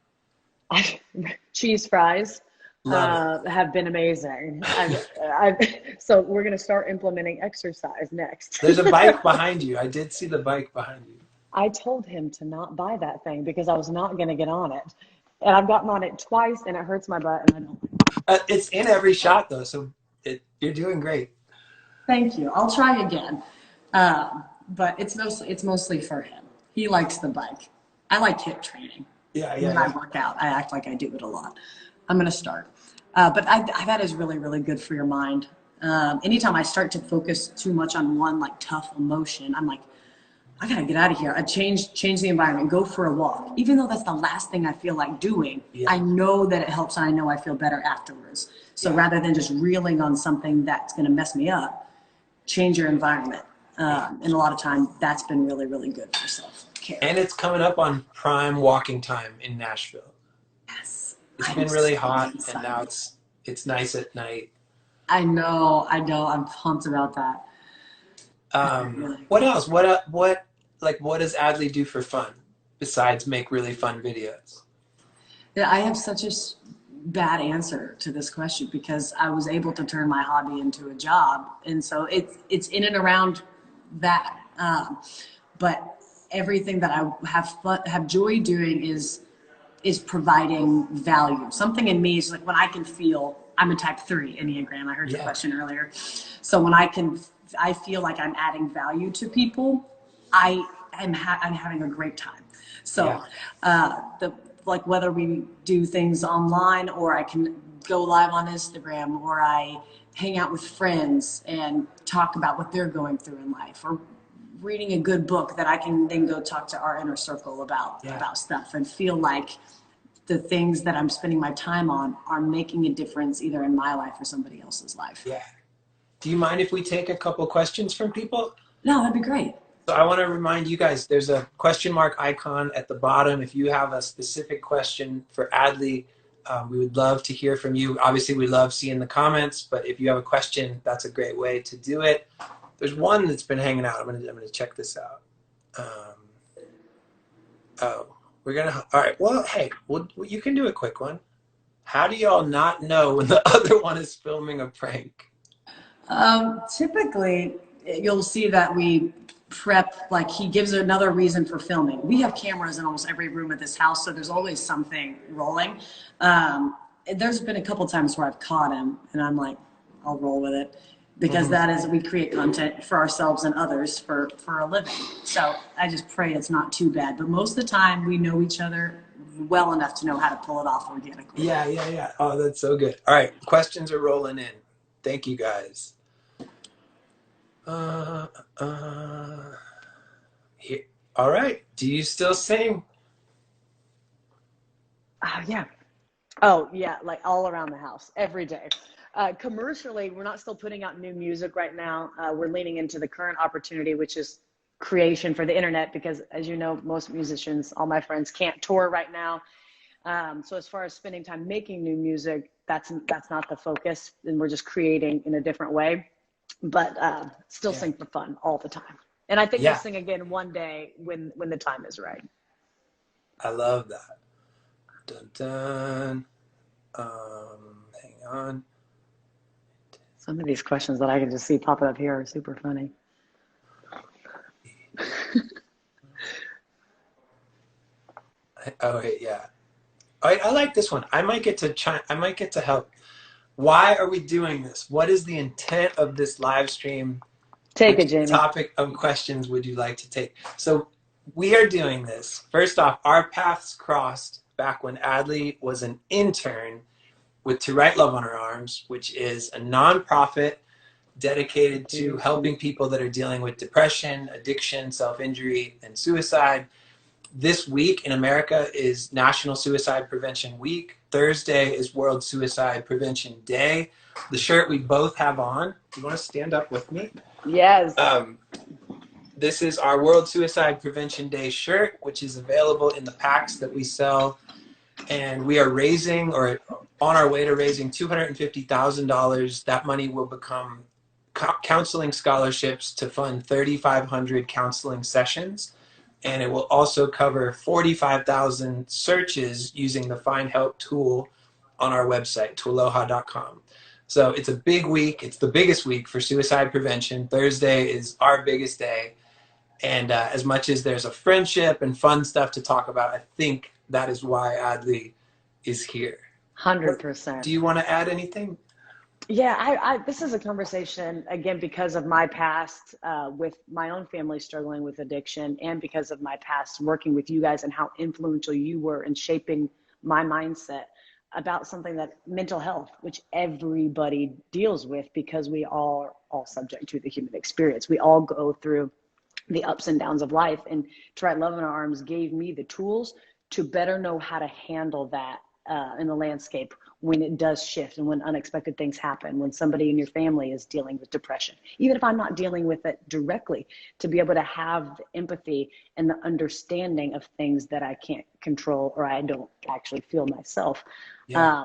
Cheese fries have been amazing. So we're going to start implementing exercise next. There's a bike behind you. I did see the bike behind you. I told him to not buy that thing because I was not going to get on it. And I've gotten on it twice and it hurts my butt and I don't. It's in every shot though. So you're doing great. Thank you. I'll try again. But it's mostly for him. He likes the bike. I like HIIT training. When I work out, I act like I do it a lot. I'm going to start. But that is really, really good for your mind. Anytime I start to focus too much on one like tough emotion, I'm like, I gotta get out of here. I change the environment, go for a walk. Even though that's the last thing I feel like doing, I know that it helps and I know I feel better afterwards. So rather than just reeling on something that's gonna mess me up, change your environment. And a lot of time that's been really, really good for self-care. And it's coming up on prime walking time in Nashville. Yes. It's been really hot and now it's nice at night. I know. I'm pumped about that. What else? What does Adley do for fun besides make really fun videos? Yeah, I have such a bad answer to this question because I was able to turn my hobby into a job, and so it's in and around that. But everything that I have joy doing is providing value. Something in me is like when I can feel. I'm a type 3 Enneagram. I heard your question earlier. So when I feel like I'm adding value to people, I'm having a great time. So like whether we do things online or I can go live on Instagram or I hang out with friends and talk about what they're going through in life or reading a good book that I can then go talk to our inner circle about stuff and feel like the things that I'm spending my time on are making a difference either in my life or somebody else's life. Yeah. Do you mind if we take a couple questions from people? No, that'd be great. So I want to remind you guys, there's a question mark icon at the bottom. If you have a specific question for Adley, we would love to hear from you. Obviously, we love seeing the comments, but if you have a question, that's a great way to do it. There's one that's been hanging out. I'm gonna check this out. All right, well, hey, you can do a quick one. How do y'all not know when the other one is filming a prank? Typically, you'll see that we prep, like he gives another reason for filming. We have cameras in almost every room at this house, so there's always something rolling. There's been a couple times where I've caught him, and I'm like, I'll roll with it. Because that is, we create content for ourselves and others for a living. So I just pray it's not too bad. But most of the time, we know each other well enough to know how to pull it off organically. Yeah. Oh, that's so good. All right, questions are rolling in. Thank you, guys. Here. All right. Do you still sing? Yeah. Oh, yeah, like all around the house, every day. Commercially, we're not still putting out new music right now. We're leaning into the current opportunity, which is creation for the internet, because as you know, most musicians, all my friends, can't tour right now. So as far as spending time making new music, that's not the focus, and we're just creating in a different way. But still sing for fun all the time. And I think we'll sing again one day when the time is right. I love that. Dun dun. Hang on. Some of these questions that I can just see popping up here are super funny. Oh, wait, yeah. I like this one. I might get to help. Why are we doing this? What is the intent of this live stream? Take it, Jamie. Topic of questions would you like to take? So we are doing this. First off, our paths crossed back when Adley was an intern with To Write Love on Her Arms, which is a nonprofit dedicated to helping people that are dealing with depression, addiction, self-injury, and suicide. This week in America is National Suicide Prevention Week. Thursday is World Suicide Prevention Day. The shirt we both have on, you want to stand up with me? Yes. This is our World Suicide Prevention Day shirt, which is available in the packs that we sell. And we are raising, or on our way to raising, $250,000. That money will become counseling scholarships to fund 3,500 counseling sessions. And it will also cover 45,000 searches using the Find Help tool on our website, TWLOHA.com. So it's a big week. It's the biggest week for suicide prevention. Thursday is our biggest day. And as much as there's a friendship and fun stuff to talk about, I think that is why Adley is here. 100%. Do you want to add anything? Yeah, this is a conversation, again, because of my past with my own family struggling with addiction, and because of my past working with you guys and how influential you were in shaping my mindset. about something that mental health, which everybody deals with because we are all subject to the human experience. We all go through the ups and downs of life, and To Write Love in Our Arms gave me the tools to better know how to handle that in the landscape when it does shift and when unexpected things happen, when somebody in your family is dealing with depression, even if I'm not dealing with it directly, to be able to have the empathy and the understanding of things that I can't control or I don't actually feel myself. Yeah.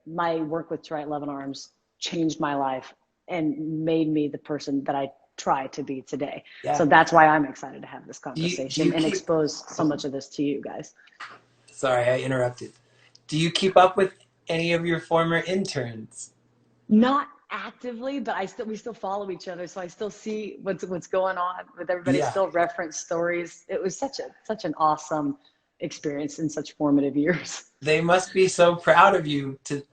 My work with To Write Love in Arms changed my life and made me the person that I try to be today. Yeah. So that's why I'm excited to have this Do conversation you and keep, expose so much of this to you guys. sorry, I interrupted. Do you keep up with any of your former interns? Not actively, but we still follow each other, so I still see what's going on with everybody. Yeah. Still reference stories. It was such an awesome experience in such formative years. They must be so proud of you to,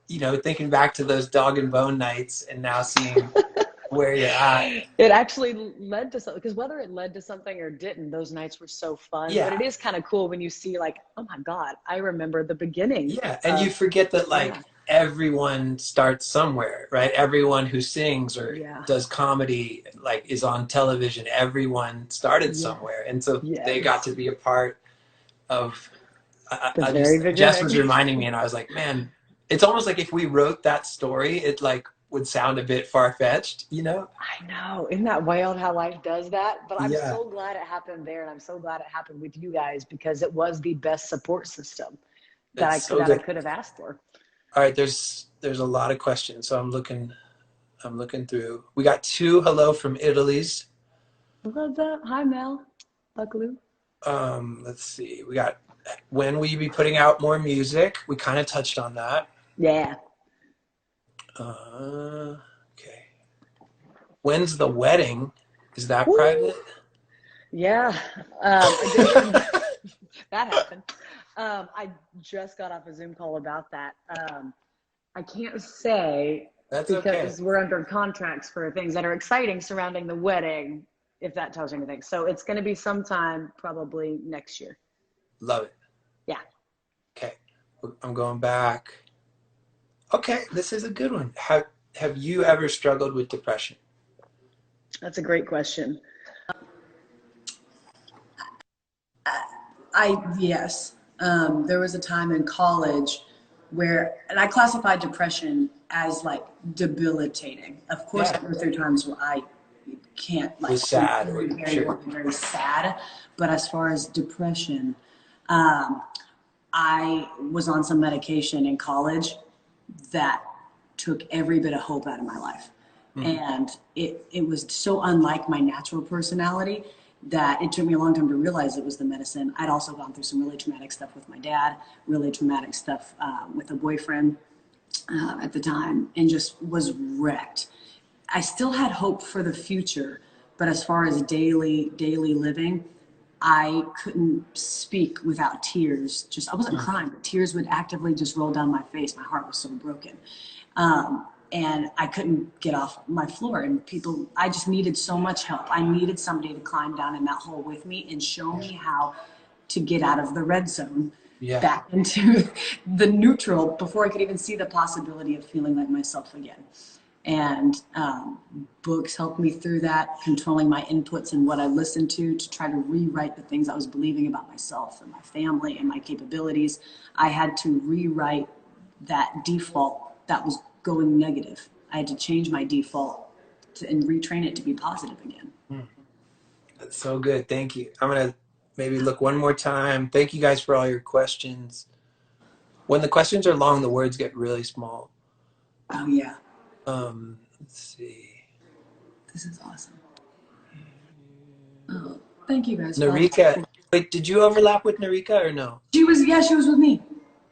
thinking back to those dog and bone nights and now seeing where you're at. It actually led to something, because whether it led to something or didn't, those nights were so fun. Yeah. But it is kind of cool when you see like, oh my God, I remember the beginning. Yeah. And you forget that everyone starts somewhere, right? Everyone who sings or does comedy, is on television. Everyone started somewhere. And so they got to be a part of, Jess was reminding me and I was like, man, it's almost like if we wrote that story, it would sound a bit far-fetched, I know. Isn't that wild how life does that? But I'm so glad it happened there, and I'm so glad it happened with you guys, because it was the best support system that I could have asked for. All right, there's a lot of questions, so I'm looking through. We got 2 hello from Italy's. What's up? Hi, Mel. Buckaloo. Let's see. We got, when will you be putting out more music? We kind of touched on that. Yeah. Okay. When's the wedding? Is that private? Yeah. That happened. I just got off a Zoom call about that. I can't say because we're under contracts for things that are exciting surrounding the wedding, if that tells you anything. So it's going to be sometime probably next year. Love it. Yeah. Okay. I'm going back. Okay, this is a good one. Have you ever struggled with depression? That's a great question. Yes. There was a time in college where, and I classified depression as debilitating. Of course, there were 3 times where I can't was sad, very sad. But as far as depression, I was on some medication in college that took every bit of hope out of my life. And it was so unlike my natural personality that it took me a long time to realize it was the medicine. I'd also gone through some really traumatic stuff with my dad, really traumatic stuff with a boyfriend at the time, and just was wrecked. I still had hope for the future, but as far as daily living, I couldn't speak without tears. I wasn't crying, but tears would actively just roll down my face. My heart was so broken. And I couldn't get off my floor, and I just needed so much help. I needed somebody to climb down in that hole with me and show me how to get out of the red zone back into the neutral before I could even see the possibility of feeling like myself again. And books helped me through that, controlling my inputs and what I listened to try to rewrite the things I was believing about myself and my family and my capabilities. I had to rewrite that default that was going negative. I had to change my default and retrain it to be positive again. That's so good. Thank you. I'm going to maybe look one more time. Thank you guys for all your questions. When the questions are long, the words get really small. Oh, yeah. Let's see. This is awesome. Oh, thank you guys. Narika. Wait, did you overlap with Narika or no? She was with me.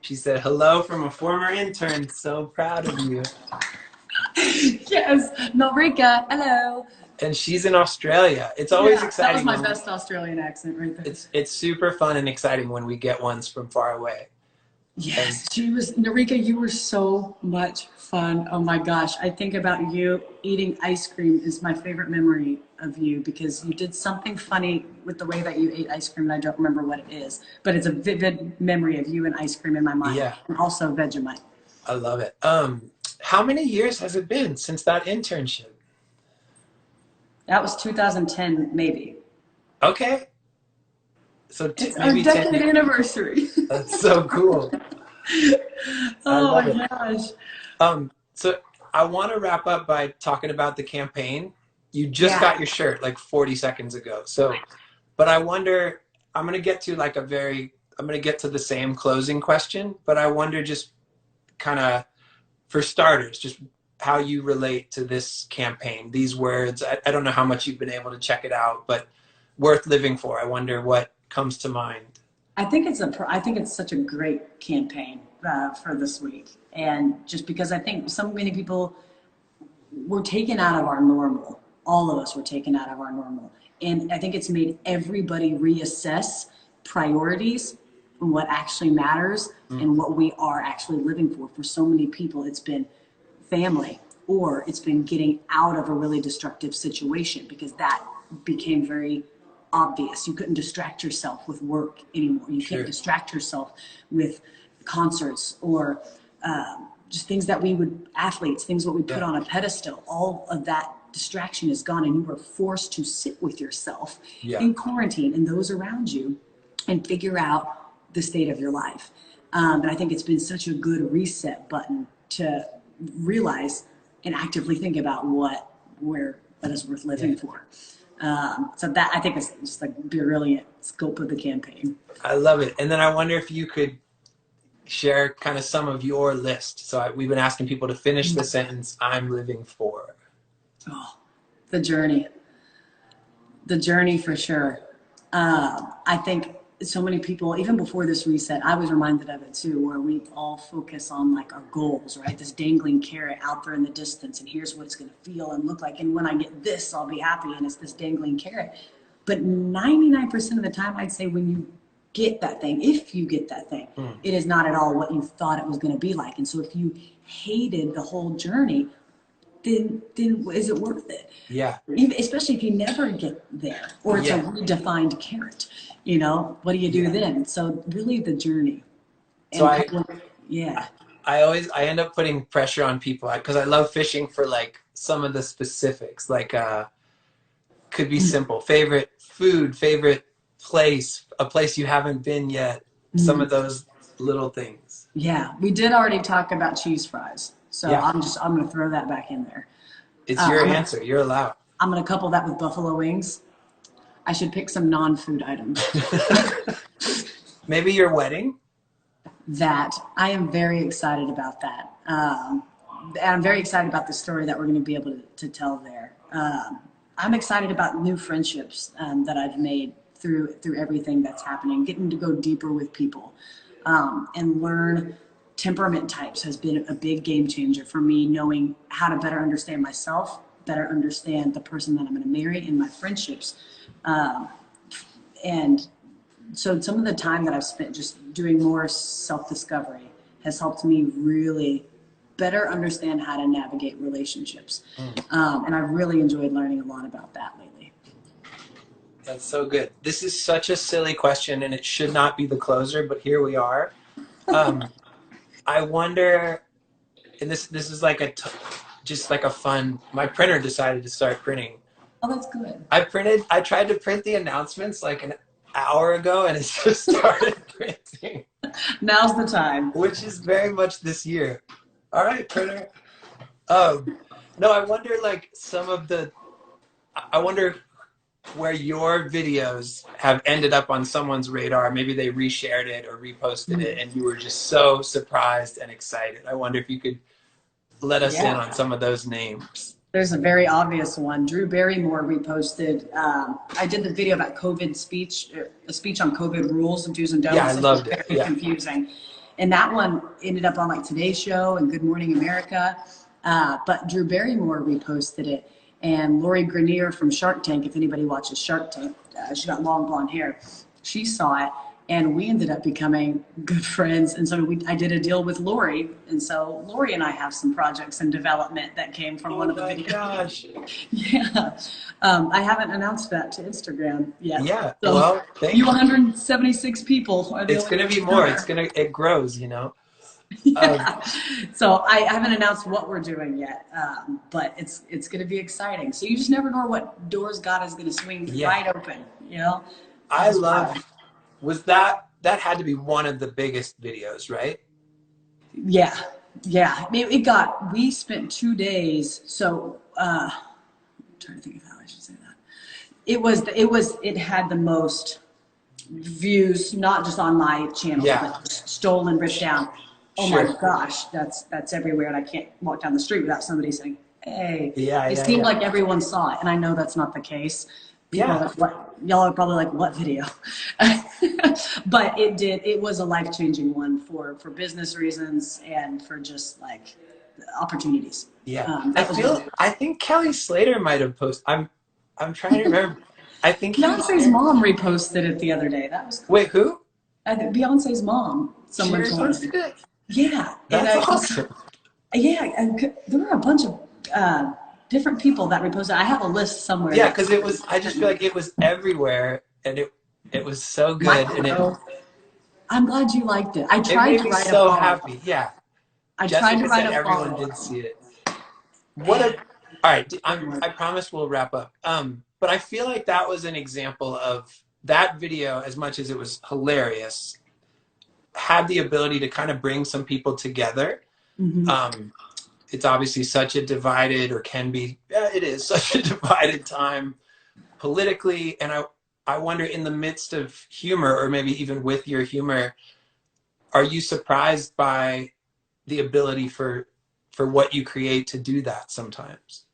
She said, hello from a former intern. So proud of you. Yes, Narika, hello. And she's in Australia. It's always exciting. That was my best Australian accent right there. It's super fun and exciting when we get ones from far away. Yes, Narika, you were so much fun. Oh my gosh. I think about you eating ice cream is my favorite memory of you, because you did something funny with the way that you ate ice cream, and I don't remember what it is, but it's a vivid memory of you and ice cream in my mind. Yeah. And also Vegemite. I love it. How many years has it been since that internship? That was 2010, maybe. Okay. So It's our maybe 10 decade years. anniversary. That's so cool. Oh my gosh. So I want to wrap up by talking about the campaign. You just got your shirt like 40 seconds ago. So, but I wonder, I'm going to get to the same closing question, but I wonder just kind of, for starters, just how you relate to this campaign, these words. I don't know how much you've been able to check it out, but worth living for. I wonder what comes to mind. I think it's such a great campaign for this week. And just because I think so many people were taken out of our normal. All of us were taken out of our normal. And I think it's made everybody reassess priorities and what actually matters and what we are actually living for. For so many people, it's been family, or it's been getting out of a really destructive situation, because that became very obvious. You couldn't distract yourself with work anymore. You can't distract yourself with concerts or just things that athletes, things what we put on a pedestal. All of that distraction is gone, and you were forced to sit with yourself in quarantine and those around you and figure out the state of your life. And I think it's been such a good reset button to realize and actively think about that is worth living for. So that, I think, is just like brilliant scope of the campaign. I love it. And then I wonder if you could share kind of some of your list. So we've been asking people to finish the sentence, I'm living for. Oh, the journey for sure. I think so many people, even before this reset, I was reminded of it too, where we all focus on like our goals, right? This dangling carrot out there in the distance, and here's what it's going to feel and look like. And when I get this, I'll be happy. And it's this dangling carrot. But 99% of the time, I'd say when you get that thing, if you get that thing, it is not at all what you thought it was going to be like. And so if you hated the whole journey, then is it worth it? Yeah. Especially if you never get there, or it's a redefined carrot, what do you do then? So really the journey. So I end up putting pressure on people because I love fishing for like some of the specifics, like could be simple, favorite food, favorite place, a place you haven't been yet, some of those little things. Yeah, we did already talk about cheese fries. So I'm going to throw that back in there. It's your answer. You're allowed. I'm going to couple that with buffalo wings. I should pick some non-food items. Maybe your wedding? That. I am very excited about that. And I'm very excited about the story that we're going to be able to tell there. I'm excited about new friendships that I've made through everything that's happening, getting to go deeper with people and learn temperament types has been a big game changer for me, knowing how to better understand myself, better understand the person that I'm going to marry in my friendships. And so some of the time that I've spent just doing more self-discovery has helped me really better understand how to navigate relationships. And I've really enjoyed learning a lot about that lately. That's so good. This is such a silly question, and it should not be the closer, but here we are. I wonder, and this is like just like a fun, my printer decided to start printing. Oh, that's good. I tried to print the announcements like an hour ago, and it just started printing. Now's the time. Which is very much this year. All right, printer. No, I wonder like I wonder where your videos have ended up on someone's radar. Maybe they reshared it or reposted it, and you were just so surprised and excited. I wonder if you could let us in on some of those names. There's a very obvious one. Drew Barrymore reposted. I did the video about COVID speech, a speech on COVID rules and do's and don'ts. Yeah, I loved it. Very confusing. And that one ended up on like Today's Show and Good Morning America. But Drew Barrymore reposted it. And Lori Grenier from Shark Tank, if anybody watches Shark Tank, she got long blonde hair. She saw it, and we ended up becoming good friends. And so I did a deal with Lori. And so Lori and I have some projects in development that came from one of the videos. Gosh. Yeah. I haven't announced that to Instagram yet. Yeah. So well, thank you 176 people are the It's going to be more. It grows, Yeah. So I haven't announced what we're doing yet, but it's going to be exciting. So you just never know what doors God is going to swing right open, you know? I love, was that had to be one of the biggest videos, right? Yeah. Yeah. We spent 2 days. So, I'm trying to think of how I should say that. It had the most views, not just on my channel, but stolen, ripped down. Oh my gosh, that's everywhere, and I can't walk down the street without somebody saying, "Hey." It seemed like everyone saw it, and I know that's not the case. People are like, "What?" Y'all are probably like, "What video?" But it was a life-changing one for business reasons and for just like opportunities. I think Kelly Slater might have posted. I'm trying to remember. I think Beyonce's mom reposted it the other day. That was cool. Wait, who? Beyonce's mom. Someone she reposted it? Yeah. That's awesome. Yeah, and there were a bunch of different people that reposted. I have a list somewhere. Yeah, because it was. I just feel like it was everywhere, and it was so good. I'm glad you liked it. I tried to write so happy. Yeah. I tried to write a everyone did see it. All right. I promise we'll wrap up. But I feel like that was an example of that video, as much as it was hilarious, had the ability to kind of bring some people together. Mm-hmm. It's obviously such a divided, or can be, it is such a divided time politically. And I wonder, in the midst of humor, or maybe even with your humor, are you surprised by the ability for what you create to do that sometimes?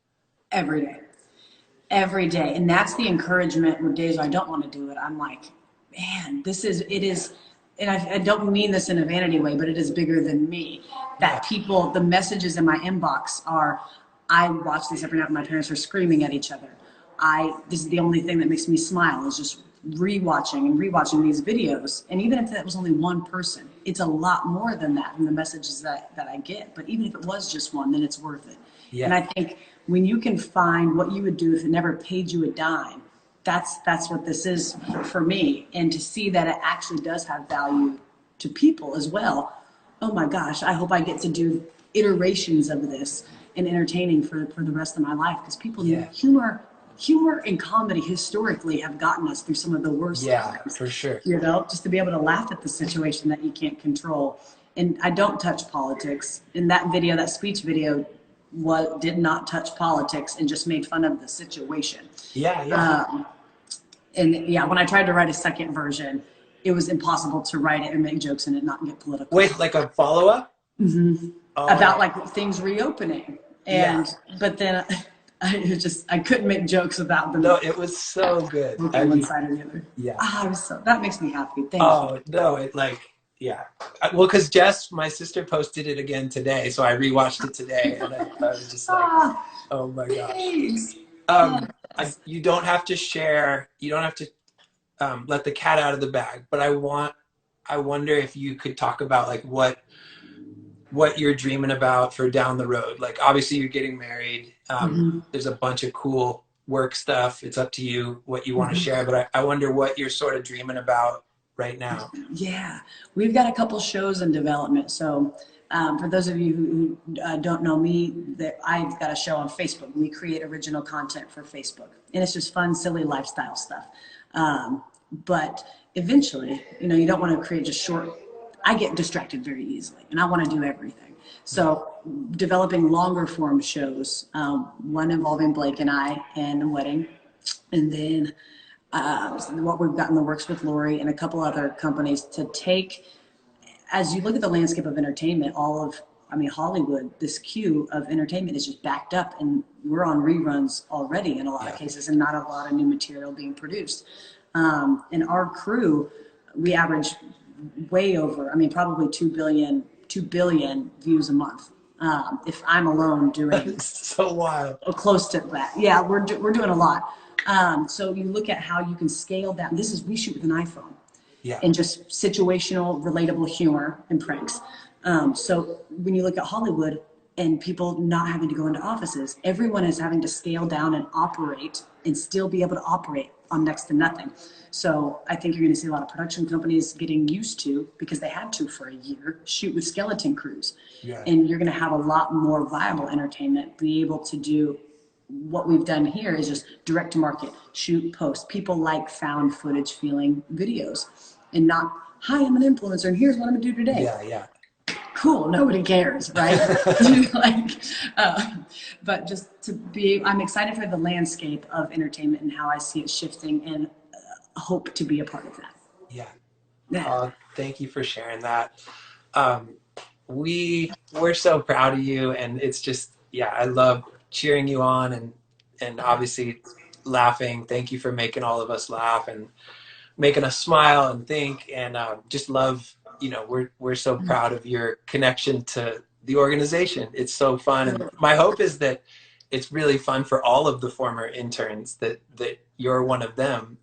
Every day. And that's the encouragement with days I don't want to do it. I'm like, man, it is, and I don't mean this in a vanity way, but it is bigger than me. That people, the messages in my inbox are, I watch this every night when my parents are screaming at each other. This is the only thing that makes me smile, is just rewatching these videos. And even if that was only one person, it's a lot more than that in the messages that I get. But even if it was just one, then it's worth it. Yeah. And I think when you can find what you would do if it never paid you a dime, that's what this is for me. And to see that it actually does have value to people as well. Oh my gosh, I hope I get to do iterations of this and entertaining for the rest of my life, because people need humor and comedy historically have gotten us through some of the worst times. For sure. You know, just to be able to laugh at the situation that you can't control. And I don't touch politics. In that video, that speech video, did not touch politics and just made fun of the situation. When I tried to write a second version, it was impossible to write it and make jokes and it not get political. Wait, like a follow-up? Mm-hmm. About like things reopening. But then I couldn't make jokes about them. No, it was so good. One side or the other. Yeah. That makes me happy. Thank you. Oh, no, well, because Jess, my sister, posted it again today, so I rewatched it today, and I was just like, oh my gosh. You don't have to share, you don't have to let the cat out of the bag, but I wonder if you could talk about like what you're dreaming about for down the road. Like, obviously you're getting married. There's a bunch of cool work stuff. It's up to you what you want to share, but I wonder what you're sort of dreaming about right now. Yeah, we've got a couple shows in development. So for those of you who don't know me, I've got a show on Facebook. We create original content for Facebook, and it's just fun, silly lifestyle stuff. But eventually, you don't want to create just short. I get distracted very easily, and I want to do everything. So developing longer form shows, one involving Blake and I and a wedding, and then what we've got in the works with Lori and a couple other companies to take, as you look at the landscape of entertainment, Hollywood, this queue of entertainment is just backed up, and we're on reruns already in a lot of cases, and not a lot of new material being produced. And our crew, we average way over, probably 2 billion views a month. If I'm alone doing so wild, close to that. Yeah, we're doing a lot. So you look at how you can scale that. We shoot with an iPhone. Yeah. And just situational, relatable humor and pranks. So when you look at Hollywood, and people not having to go into offices. Everyone is having to scale down and operate and still be able to operate on next to nothing. So I think you're going to see a lot of production companies getting used to, because they had to for a year, shoot with skeleton crews. Yeah. And you're going to have a lot more viable entertainment, be able to do what we've done here is just direct to market, shoot, post. People like found footage feeling videos, and not, hi, I'm an influencer and here's what I'm gonna do today. Yeah, yeah. Cool, nobody cares, right? Like, but just to be, I'm excited for the landscape of entertainment and how I see it shifting, and hope to be a part of that. Yeah. Yeah. Thank you for sharing that. We're so proud of you, and it's just, yeah, I love cheering you on and obviously laughing. Thank you for making all of us laugh and making us smile and think, and just love, you know, we're so proud of your connection to the organization. It's so fun, and my hope is that it's really fun for all of the former interns, that you're one of them.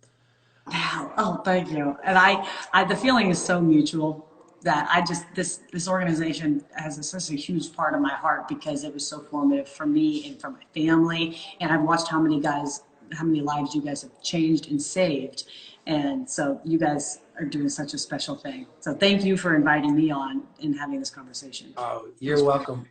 Oh, thank you. And I the feeling is so mutual that I just, this organization has such a huge part of my heart, because it was so formative for me and for my family. And I've watched how many lives you guys have changed and saved. And so you guys are doing such a special thing. So thank you for inviting me on and having this conversation. Oh, you're welcome.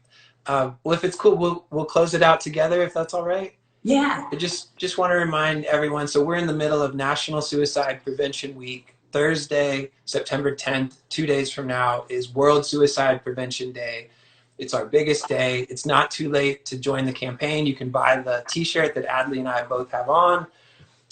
Well, if it's cool, we'll close it out together, if that's all right. Yeah. I just want to remind everyone, so we're in the middle of National Suicide Prevention Week. Thursday, September 10th, 2 days from now, is World Suicide Prevention Day. It's our biggest day. It's not too late to join the campaign. You can buy the t-shirt that Adley and I both have on.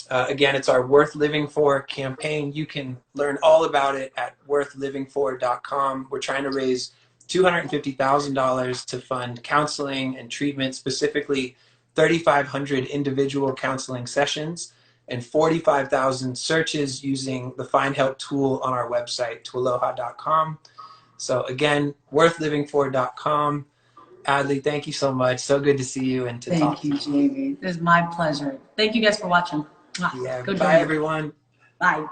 Again, it's our Worth Living For campaign. You can learn all about it at worthlivingfor.com. We're trying to raise $250,000 to fund counseling and treatment, specifically 3,500 individual counseling sessions and 45,000 searches using the Find Help tool on our website, TWLOHA.com. So again, worthlivingfor.com. Adley, thank you so much. So good to see you and to talk to you. Thank you, Jamie. It was my pleasure. Thank you guys for watching. Yeah, Go bye everyone. Bye.